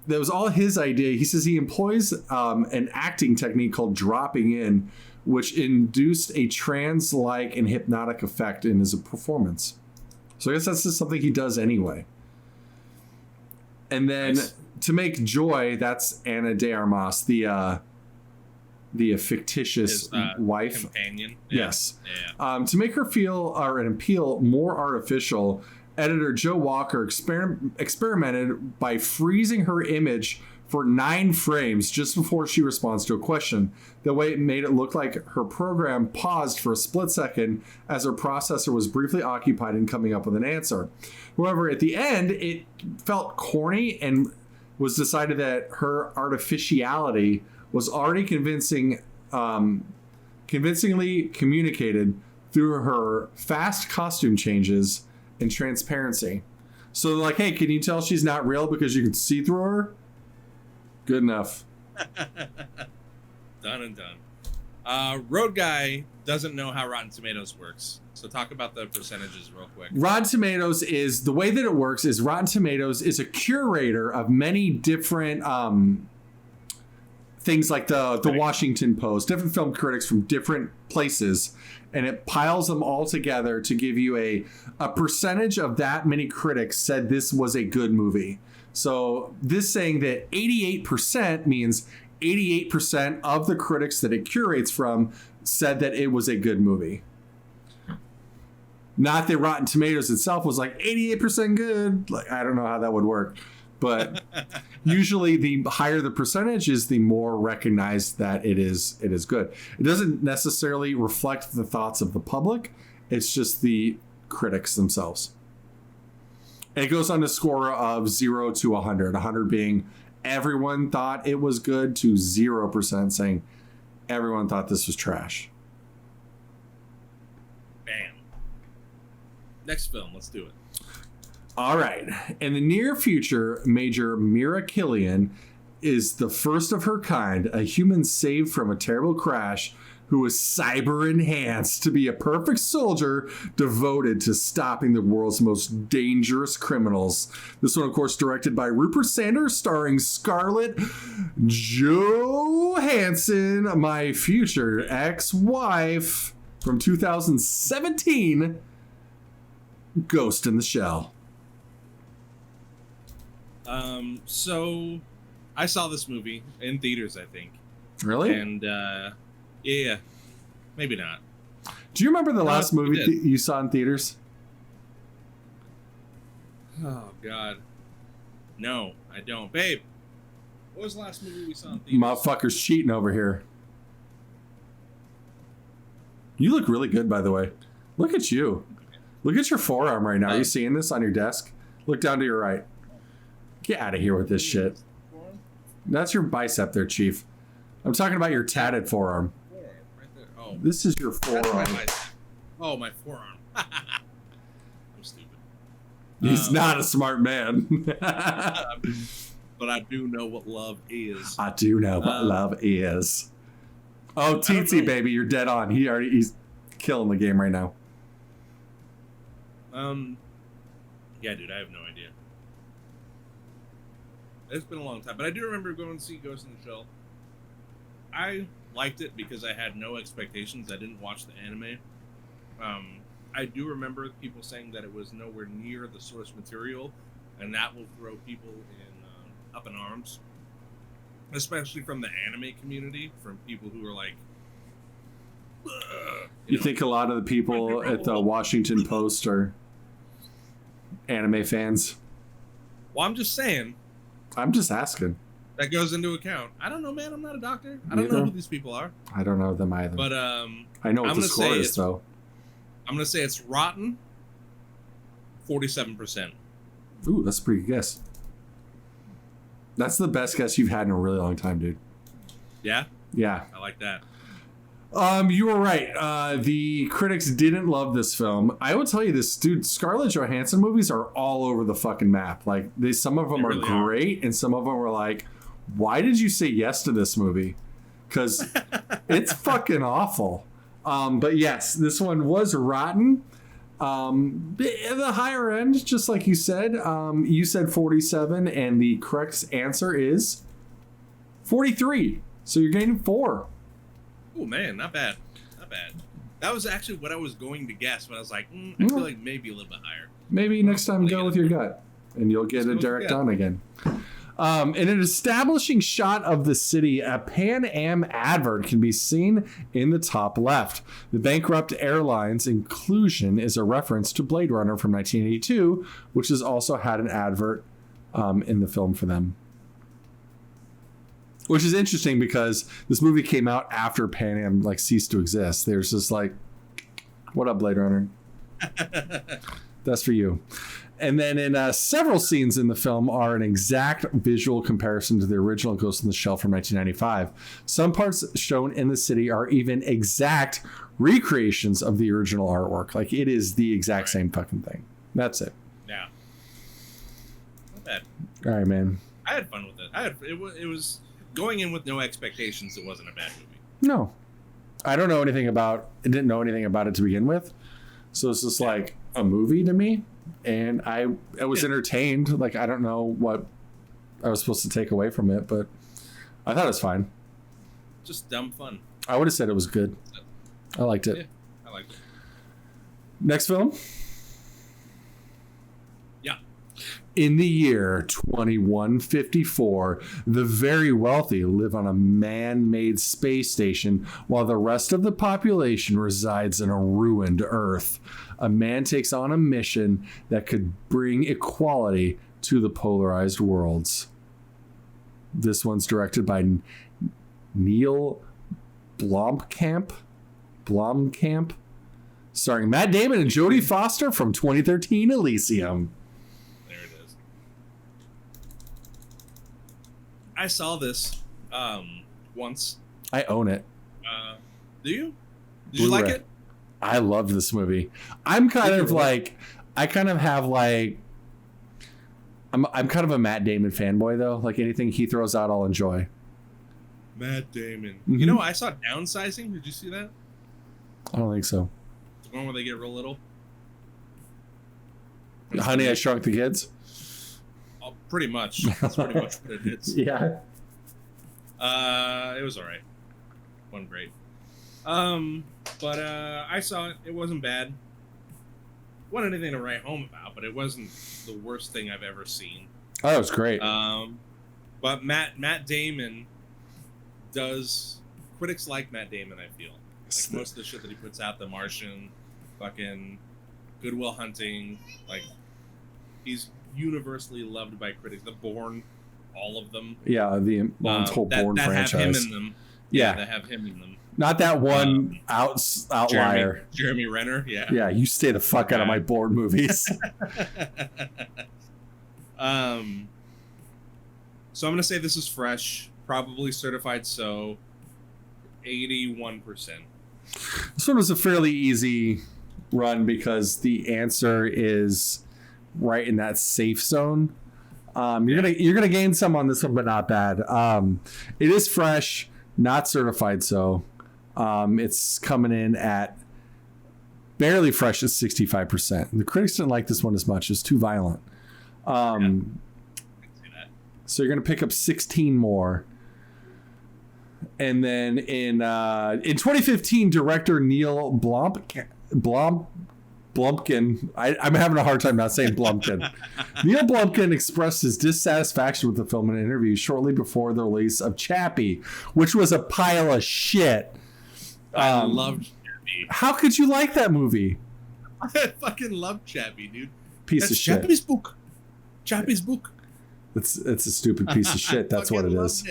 that was all his idea. He says he employs an acting technique called dropping in, which induced a trance-like and hypnotic effect in his performance. So I guess that's just something he does anyway. And then to make Joy, that's Ana de Armas, the fictitious wife. Companion. Yes. Yeah. To make her feel or an appeal more artificial, editor Joe Walker experimented by freezing her image for 9 frames just before she responds to a question. The way it made it look like her program paused for a split second as her processor was briefly occupied in coming up with an answer. However, at the end, it felt corny and was decided that her artificiality was already convincingly communicated through her fast costume changes and transparency. So like, hey, can you tell she's not real because you can see through her? Good enough. Done and done. Road Guy doesn't know how Rotten Tomatoes works. So talk about the percentages real quick. Rotten Tomatoes is, the way that it works is Rotten Tomatoes is a curator of many different things like the Washington Post, different film critics from different places, and it piles them all together to give you a percentage of that many critics said this was a good movie. So this saying that 88% means 88% of the critics that it curates from said that it was a good movie. Not that Rotten Tomatoes itself was like 88% good. Like, I don't know how that would work. But usually the higher the percentage is, the more recognized that it is good. It doesn't necessarily reflect the thoughts of the public. It's just the critics themselves. And it goes on a score of 0 to 100. 100 being everyone thought it was good, to 0% saying everyone thought this was trash. Bam. Next film, let's do it. All right. In the near future, Major Mira Killian is the first of her kind, a human saved from a terrible crash who was cyber enhanced to be a perfect soldier devoted to stopping the world's most dangerous criminals. This one, of course, directed by Rupert Sanders, starring Scarlett Johansson, my future ex-wife, from 2017, Ghost in the Shell. So I saw this movie in theaters, I think. Really? And, yeah, maybe not. Do you remember the last movie you saw in theaters? Oh, God. No, I don't. Babe, what was the last movie we saw in theaters? Motherfucker's cheating over here. You look really good, by the way. Look at you. Look at your forearm right now. Are you seeing this on your desk? Look down to your right. Get out of here with this shit. That's your bicep there, Chief. I'm talking about your tatted forearm. Right there. Oh. This is your forearm. My forearm. I'm stupid. He's not a smart man. But I do know what love is. I do know what love is. Oh, Teensy, baby, you're dead on. He's killing the game right now. Yeah, dude, I have no idea. It's been a long time, but I do remember going to see Ghost in the Shell. I liked it because I had no expectations. I didn't watch the anime. I do remember people saying that it was nowhere near the source material, and that will throw people up in arms, especially from the anime community, from people who are like, you think a lot of the people at the Washington Post are anime fans? Well, I'm just saying. I'm just asking. That goes into account. I don't know, man. I'm not a doctor. I don't know who these people are. I don't know them either. But I know what the score is, though. I'm gonna say it's rotten. 47%. Ooh, that's a pretty good guess. That's the best guess you've had in a really long time, dude. Yeah? Yeah. I like that. You were right. The critics didn't love this film. I will tell you this, dude. Scarlett Johansson movies are all over the fucking map. Like, some of them are great, and some of them are like, why did you say yes to this movie? Because it's fucking awful. But yes, this one was rotten. The higher end, just like you said. You said 47, and the correct answer is 43. So you're getting 4. Oh man, not bad. Not bad. That was actually what I was going to guess, but I was like, I feel like maybe a little bit higher. Maybe next time go with your gut, and you'll get a direct on again. In an establishing shot of the city, a Pan Am advert can be seen in the top left. The bankrupt airline's inclusion is a reference to Blade Runner from 1982, which has also had an advert in the film for them. Which is interesting because this movie came out after Pan Am ceased to exist. There's just like, what up, Blade Runner? That's for you. And then in several scenes in the film are an exact visual comparison to the original Ghost in the Shell from 1995. Some parts shown in the city are even exact recreations of the original artwork. Like, it is the exact same fucking thing. That's it. Yeah. Not bad. All right, man. I had fun with it. It was going in with no expectations. It wasn't a bad movie. No. I didn't know anything about it to begin with. So it's just like a movie to me. And I was entertained. Like, I don't know what I was supposed to take away from it, but I thought it was fine. just dumb fun. I would have said it was good. I liked it. Yeah, I liked it. Next film. Yeah. In the year 2154, the very wealthy live on a man-made space station while the rest of the population resides in a ruined Earth. A man takes on a mission that could bring equality to the polarized worlds. This one's directed by Neil Blomkamp, starring Matt Damon and Jodie Foster from 2013 Elysium. There it is. I saw this once. I own it. Do you? Did you like it? I loved this movie. I'm kind of a Matt Damon fanboy though. Like anything he throws out, I'll enjoy. Matt Damon. Mm-hmm. You know, I saw Downsizing. Did you see that? I don't think so. The one where they get real little. Honey, I Shrunk the Kids. Oh, pretty much. That's pretty much what it is. Yeah. It was all right. Wasn't great. But I saw it. It wasn't bad. Wasn't anything to write home about, but it wasn't the worst thing I've ever seen. Oh, it was great. But Matt Damon does. Critics like Matt Damon, I feel. Like most of the shit that he puts out, The Martian, fucking Good Will Hunting, like he's universally loved by critics. The Bourne, all of them. Yeah, the whole Bourne franchise. That have him in them. Yeah, that have him in them. Not that one outlier. Jeremy Renner, yeah. Yeah, you stay the fuck out of my Bourne movies. So I'm gonna say this is fresh, probably certified so. 81%. This one was a fairly easy run because the answer is right in that safe zone. You're gonna gain some on this one, but not bad. It is fresh, not certified so. It's coming in at barely fresh at 65%. The critics didn't like this one as much. It's too violent. I can see that. So you're gonna pick up 16 more. And then in 2015, director Neil Blomkamp, I'm having a hard time not saying Blomkamp. Neil Blomkamp expressed his dissatisfaction with the film in an interview shortly before the release of Chappie, which was a pile of shit. I loved Chappie. How could you like that movie? I fucking love Chappie, dude. Piece of shit. Chappie's book. Chappie's book. It's a stupid piece of shit. That's what it is.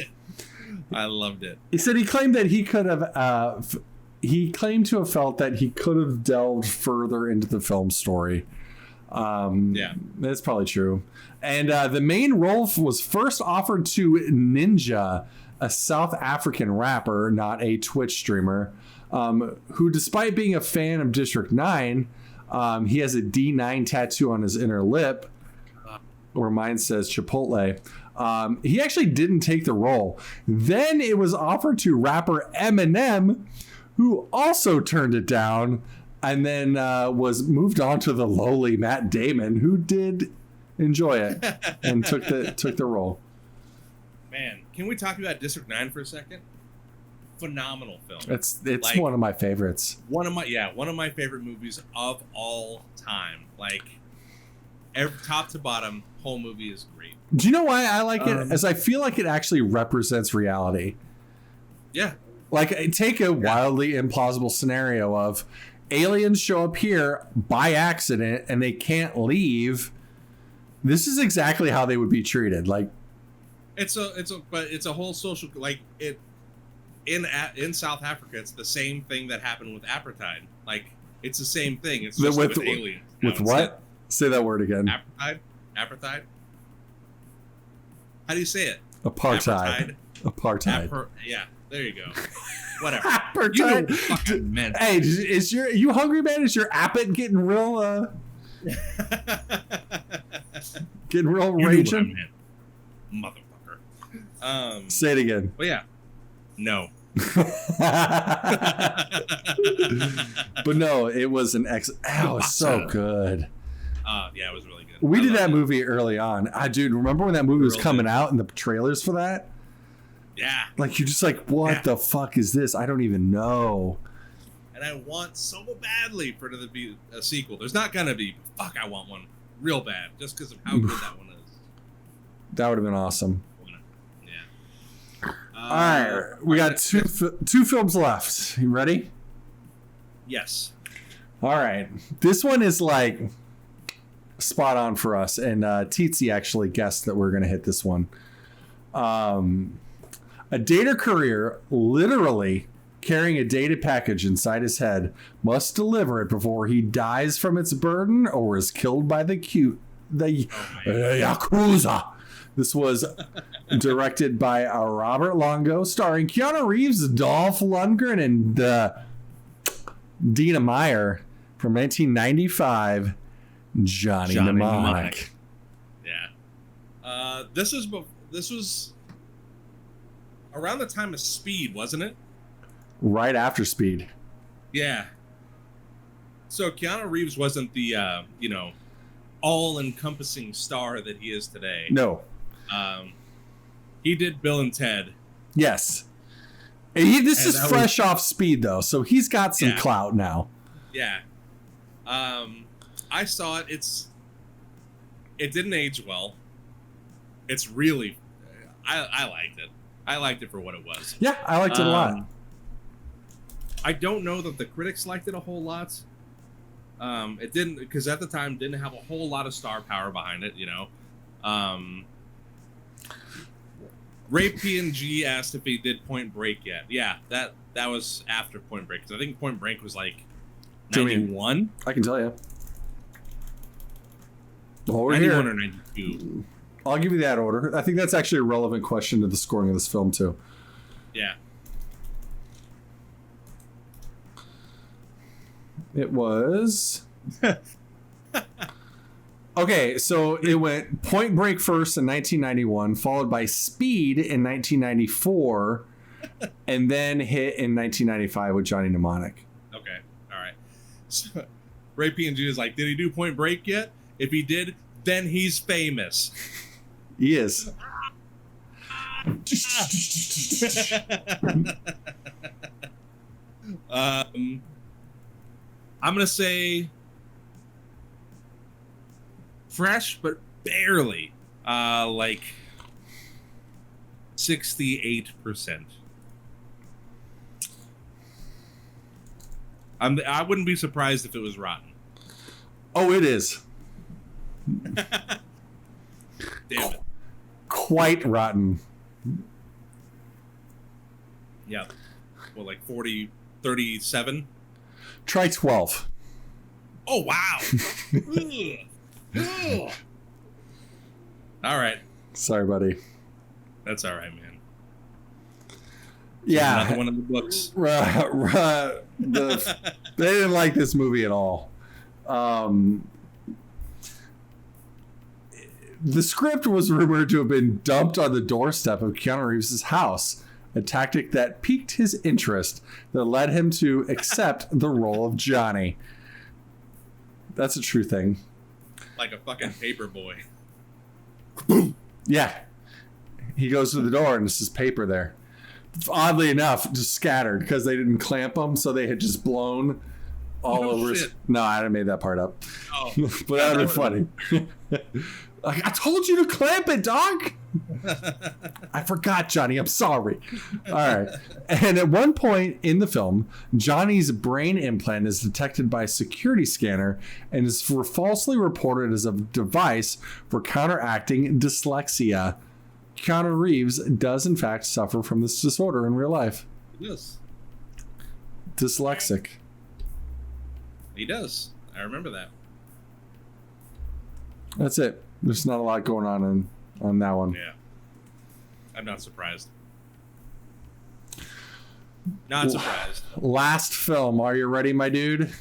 I loved it. He said he claimed that he could have. He claimed to have felt that he could have delved further into the film story. Yeah, that's probably true. And the main role was first offered to Ninja, a South African rapper, not a Twitch streamer, who, despite being a fan of District 9, he has a D9 tattoo on his inner lip, where mine says Chipotle. He actually didn't take the role. Then it was offered to rapper Eminem, who also turned it down, and then was moved on to the lowly Matt Damon, who did enjoy it and took the role. Man, can we talk about District 9 for a second? Phenomenal film. It's like, one of my favorites. One of my favorite movies of all time. Like top to bottom, whole movie is great. Do you know why I like it? As I feel like it actually represents reality. Yeah. Like, take a wildly implausible scenario of aliens show up here by accident and they can't leave. This is exactly how they would be treated. Like, it's a whole social, like, it in South Africa, it's the same thing that happened with apartheid. Like, it's the same thing. It's just with aliens. With what? Say that word again. Apartheid. How do you say it? Apartheid. Yeah, there you go. Whatever. Apartheid. You know what fucking meant. Hey, you hungry, man? Is your appet getting real? Getting real raging? Motherfucker. Say it again. But yeah. No. But no, it was an it was so good. Yeah, it was really good. We did that movie early on. Dude, remember when that movie was coming out and the trailers for that? Yeah. Like, you're just like, what the fuck is this? I don't even know. And I want so badly for there to be a sequel. There's not gonna be. Fuck, I want one real bad, just because of how good that one is. That would have been awesome. Yeah. All right, we got two films left. You ready? Yes. All right, this one is like spot on for us, and Tsitsi actually guessed that we're gonna hit this one. A data courier, literally carrying a data package inside his head, must deliver it before he dies from its burden or is killed by the Yakuza. This was directed by Robert Longo, starring Keanu Reeves, Dolph Lundgren, and Dina Meyer from 1995, Johnny Mnemonic. Yeah. This was around the time of Speed, wasn't it? Right after Speed. Yeah. So Keanu Reeves wasn't the all-encompassing star that he is today. No. He did Bill and Ted. Yes. This is fresh off Speed, though, so he's got some clout now. Yeah. I saw it. It didn't age well. It's really... I liked it. I liked it for what it was. Yeah, I liked it a lot. I don't know that the critics liked it a whole lot. It didn't, because at the time didn't have a whole lot of star power behind it, Ray P&G asked if he did Point Break yet. Yeah, that was after Point Break, because I think Point Break was like 91. I can tell you. 91 or 92. I'll give you that order. I think that's actually a relevant question to the scoring of this film, too. Yeah. It was... Okay, so it went Point Break first in 1991, followed by Speed in 1994, and then hit in 1995 with Johnny Mnemonic. Okay, all right. So, Ray P&G is like, did he do Point Break yet? If he did, then he's famous. He is. I'm gonna say fresh, but barely. Like 68%. I wouldn't be surprised if it was rotten. Oh, it is. Damn it. Quite rotten. Yeah. Well, like 37? Try 12. Oh, wow. All right. Sorry, buddy. That's all right, man. Yeah. Another one of the books. They didn't like this movie at all. The script was rumored to have been dumped on the doorstep of Keanu Reeves' house, a tactic that piqued his interest that led him to accept the role of Johnny. That's a true thing. Like a fucking paper boy. Yeah. He goes to the door and there's this paper there. Oddly enough, just scattered because they didn't clamp them, so they had just blown all over. No, I hadn't made that part up. Oh, but that would be funny. Like, I told you to clamp it, dog. I forgot, Johnny. I'm sorry. All right. And at one point in the film, Johnny's brain implant is detected by a security scanner and is falsely reported as a device for counteracting dyslexia. Keanu Reeves does, in fact, suffer from this disorder in real life. Yes. Dyslexic. He does. I remember that. That's it. There's not a lot going on that one. Yeah. I'm not surprised. Not surprised. Last film. Are you ready, my dude?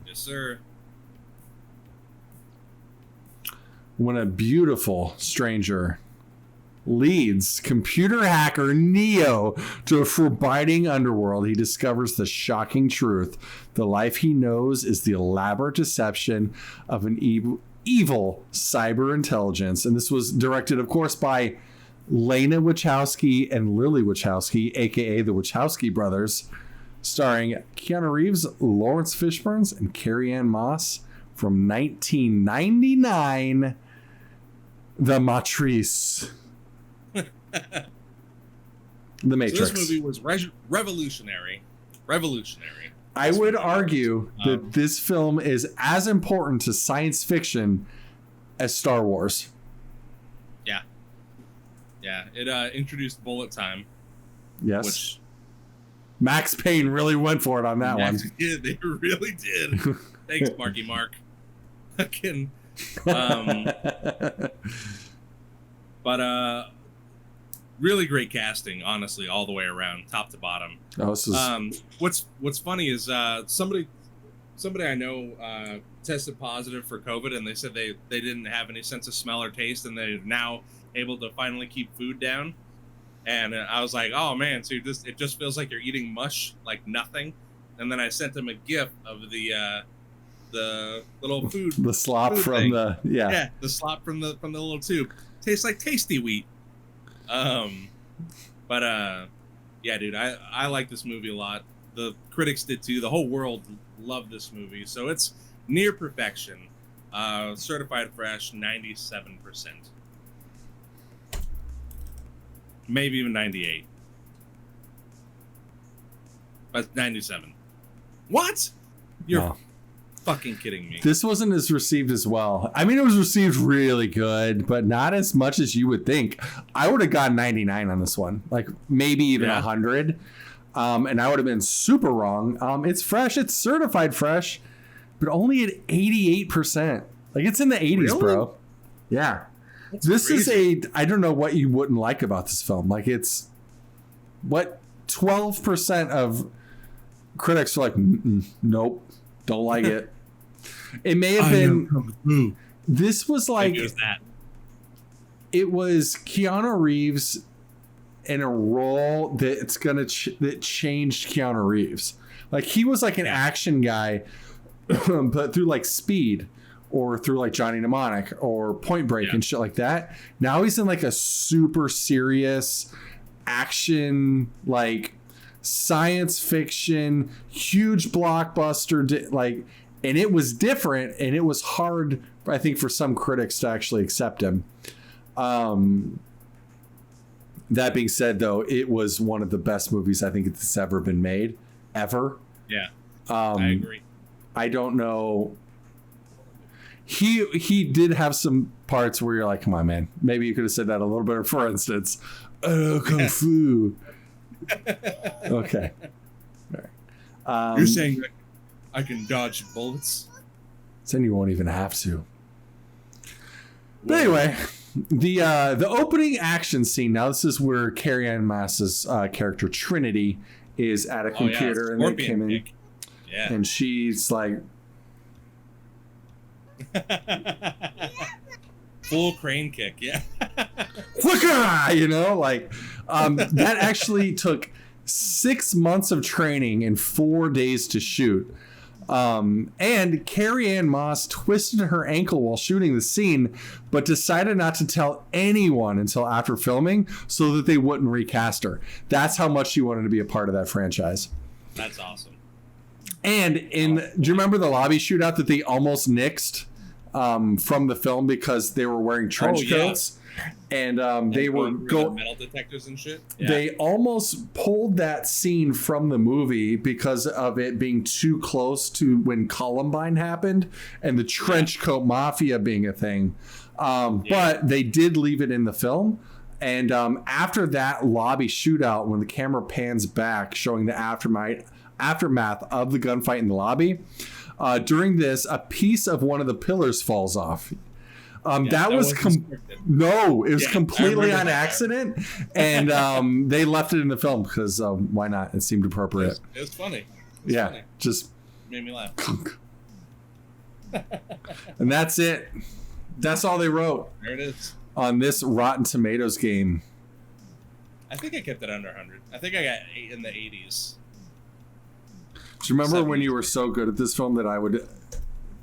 Yes, sir. When a beautiful stranger leads computer hacker Neo to a forbidding underworld, he discovers the shocking truth. The life he knows is the elaborate deception of an evil cyber intelligence. And this was directed, of course, by Lena Wachowski and Lily Wachowski, aka the Wachowski brothers, starring Keanu Reeves, Lawrence Fishburne, and Carrie-Anne Moss from 1999, The Matrice. The Matrix. So this movie was revolutionary. I would argue that this film is as important to science fiction as Star Wars. Yeah, it introduced bullet time. Yes. Which Max Payne really went for it on that one. Yeah, they really did. Thanks, Marky Mark. Fucking. But really great casting, honestly, all the way around, top to bottom. Oh, this is... What's funny is somebody I know tested positive for COVID, and they said they didn't have any sense of smell or taste, and they're now able to finally keep food down. And I was like, oh man, so it just feels like you're eating mush, like nothing. And then I sent them a gif of the little food, the slop food from thing. the the slop from the little tube. Tastes like tasty wheat. But yeah, dude, I like this movie a lot. The critics did too. The whole world loved this movie, so it's near perfection. Certified fresh, 97%. Maybe even 98. But 97. What? You're fucking kidding me. This wasn't as received as well. I mean, it was received really good, but not as much as you would think. I would have gotten 99 on this one, like maybe even 100. And I would have been super wrong. It's fresh. It's certified fresh, but only at 88%. Like, it's in the 80s, really? Bro. Yeah. That's this crazy. Is I don't know what you wouldn't like about this film. Like, it's what 12% of critics are like, nope, don't like it. It may have been, this was like, it was Keanu Reeves in a role that's that changed Keanu Reeves. Like, he was like an action guy, but through like Speed, or through like Johnny Mnemonic or Point Break and shit like that. Now he's in like a super serious action, like science fiction, huge blockbuster, like, and it was different, and it was hard, I think, for some critics to actually accept him. That being said, though, it was one of the best movies I think that's ever been made, ever. Yeah, I agree. I don't know. He did have some parts where you're like, come on, man. Maybe you could have said that a little better. For instance, kung fu. Okay. Right. You're saying I can dodge bullets? Then you won't even have to. But anyway, the opening action scene. Now this is where Carrie-Anne Moss's character Trinity is at a computer, and they came in, and she's like. Full crane kick, Quicker, you know, like that actually took 6 months of training and 4 days to shoot. And Carrie-Anne Moss twisted her ankle while shooting the scene, but decided not to tell anyone until after filming so that they wouldn't recast her. That's how much she wanted to be a part of that franchise. That's awesome. And do you remember the lobby shootout that they almost nixed from the film because they were wearing trench coats? And they were metal detectors and shit. Yeah. They almost pulled that scene from the movie because of it being too close to when Columbine happened and the trench coat mafia being a thing. But they did leave it in the film. And after that lobby shootout, when the camera pans back, showing the aftermath of the gunfight in the lobby, during this, a piece of one of the pillars falls off. That was completely on accident, and they left it in the film because why not? It seemed appropriate. It was funny. Funny. Just made me laugh. And that's it. That's all they wrote. There it is on this Rotten Tomatoes game. I think I kept it under 100. I think I got 8 in the 80s. Do you remember when you were so good at this film that I would,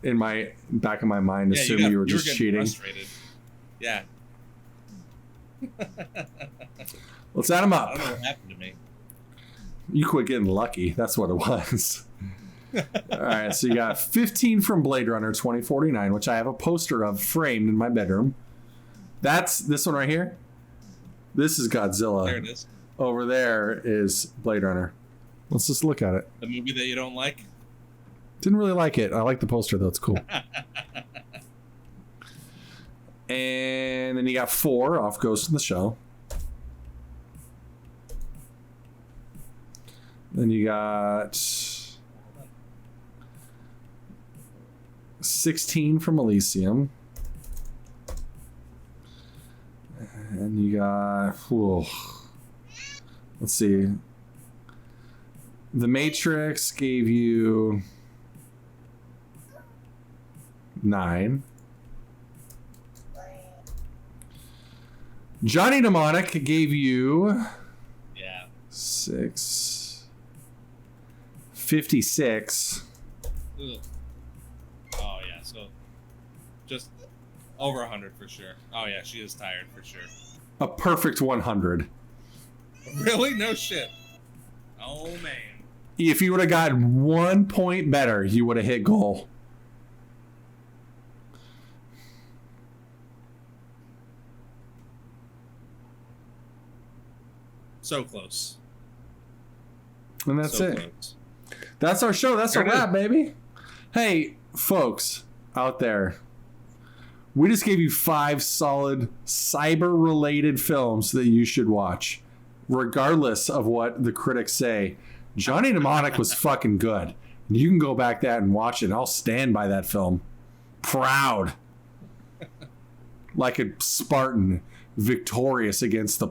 in my back of my mind, assume you were just cheating? Frustrated. Yeah. Let's add them up. I don't know what happened to me. You quit getting lucky. That's what it was. All right, so you got 15 from Blade Runner 2049, which I have a poster of framed in my bedroom. That's this one right here. This is Godzilla. There it is. Over there is Blade Runner. Let's just look at it. The movie that you don't like? Didn't really like it. I like the poster, though. It's cool. And then you got 4 off Ghost in the Shell. Then you got 16 from Elysium. And you got... Whoa. Let's see. The Matrix gave you 9. Johnny Mnemonic gave you 6. 56. Ugh. Oh yeah, so just over 100 for sure. Oh yeah, she is tired for sure. A perfect 100. Really? No shit. Oh man. If you would have gotten 1 point better, you would have hit goal. So close. And that's so it. Close. That's our show. That's There a it is. wrap, baby. Hey, folks out there. We just gave you 5 solid cyber-related films that you should watch, regardless of what the critics say. Johnny Mnemonic was fucking good. You can go back that and watch it. I'll stand by that film. Proud. Like a Spartan, victorious against the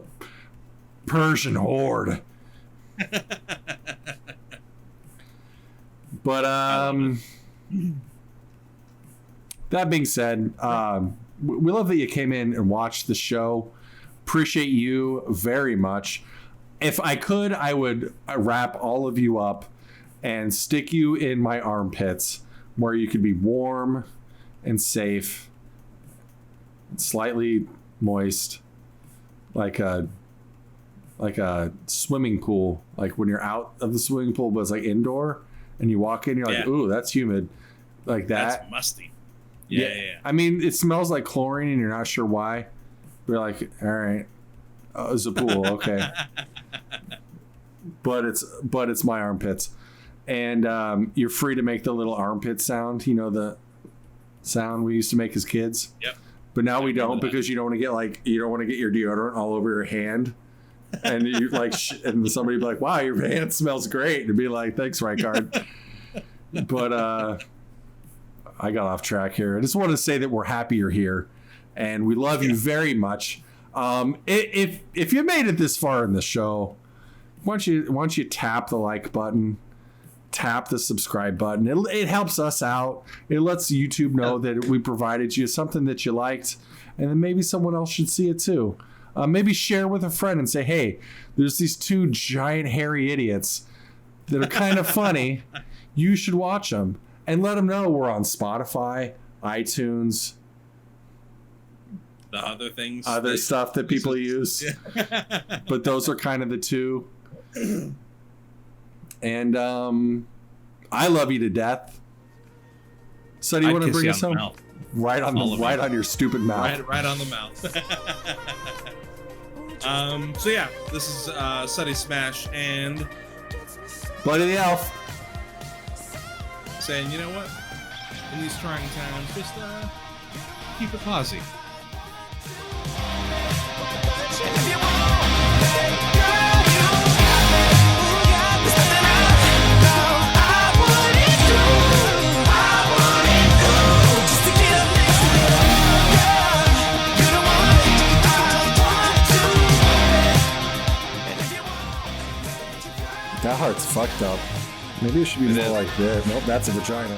Persian horde. But that being said, we love that you came in and watched the show. Appreciate you very much. If I could, I would wrap all of you up and stick you in my armpits where you could be warm and safe, slightly moist, like a swimming pool. Like when you're out of the swimming pool, but it's like indoor, and you walk in, you're like, ooh, that's humid, like that. That's musty. Yeah. I mean, it smells like chlorine, and you're not sure why. You're like, all right, it's a pool, okay. but it's my armpits, and you're free to make the little armpit sound. You know the sound we used to make as kids. Yep. But now we don't, because you don't want to get your deodorant all over your hand. And you like, and somebody be like, "Wow, your hand smells great," and be like, "Thanks, Rykard." But I got off track here. I just want to say that we're happy you're here, and we love you very much. If you made it this far in the show, why don't you tap the like button, tap the subscribe button. It helps us out. It lets YouTube know that we provided you something that you liked, and then maybe someone else should see it too. Maybe share with a friend and say, hey, there's these 2 giant hairy idiots that are kind of funny. You should watch them. And let them know we're on Spotify, iTunes. The other things. Other stuff that people use. Yeah. But those are kind of the 2. And I love you to death. So do you want to bring us home? Right on your stupid mouth. Right on the mouth. So yeah, this is SuttySmash and Buddy the Elf saying, you know what? In these trying times, just keep it posy. That heart's fucked up. Maybe it should be more like this. Nope, that's a vagina.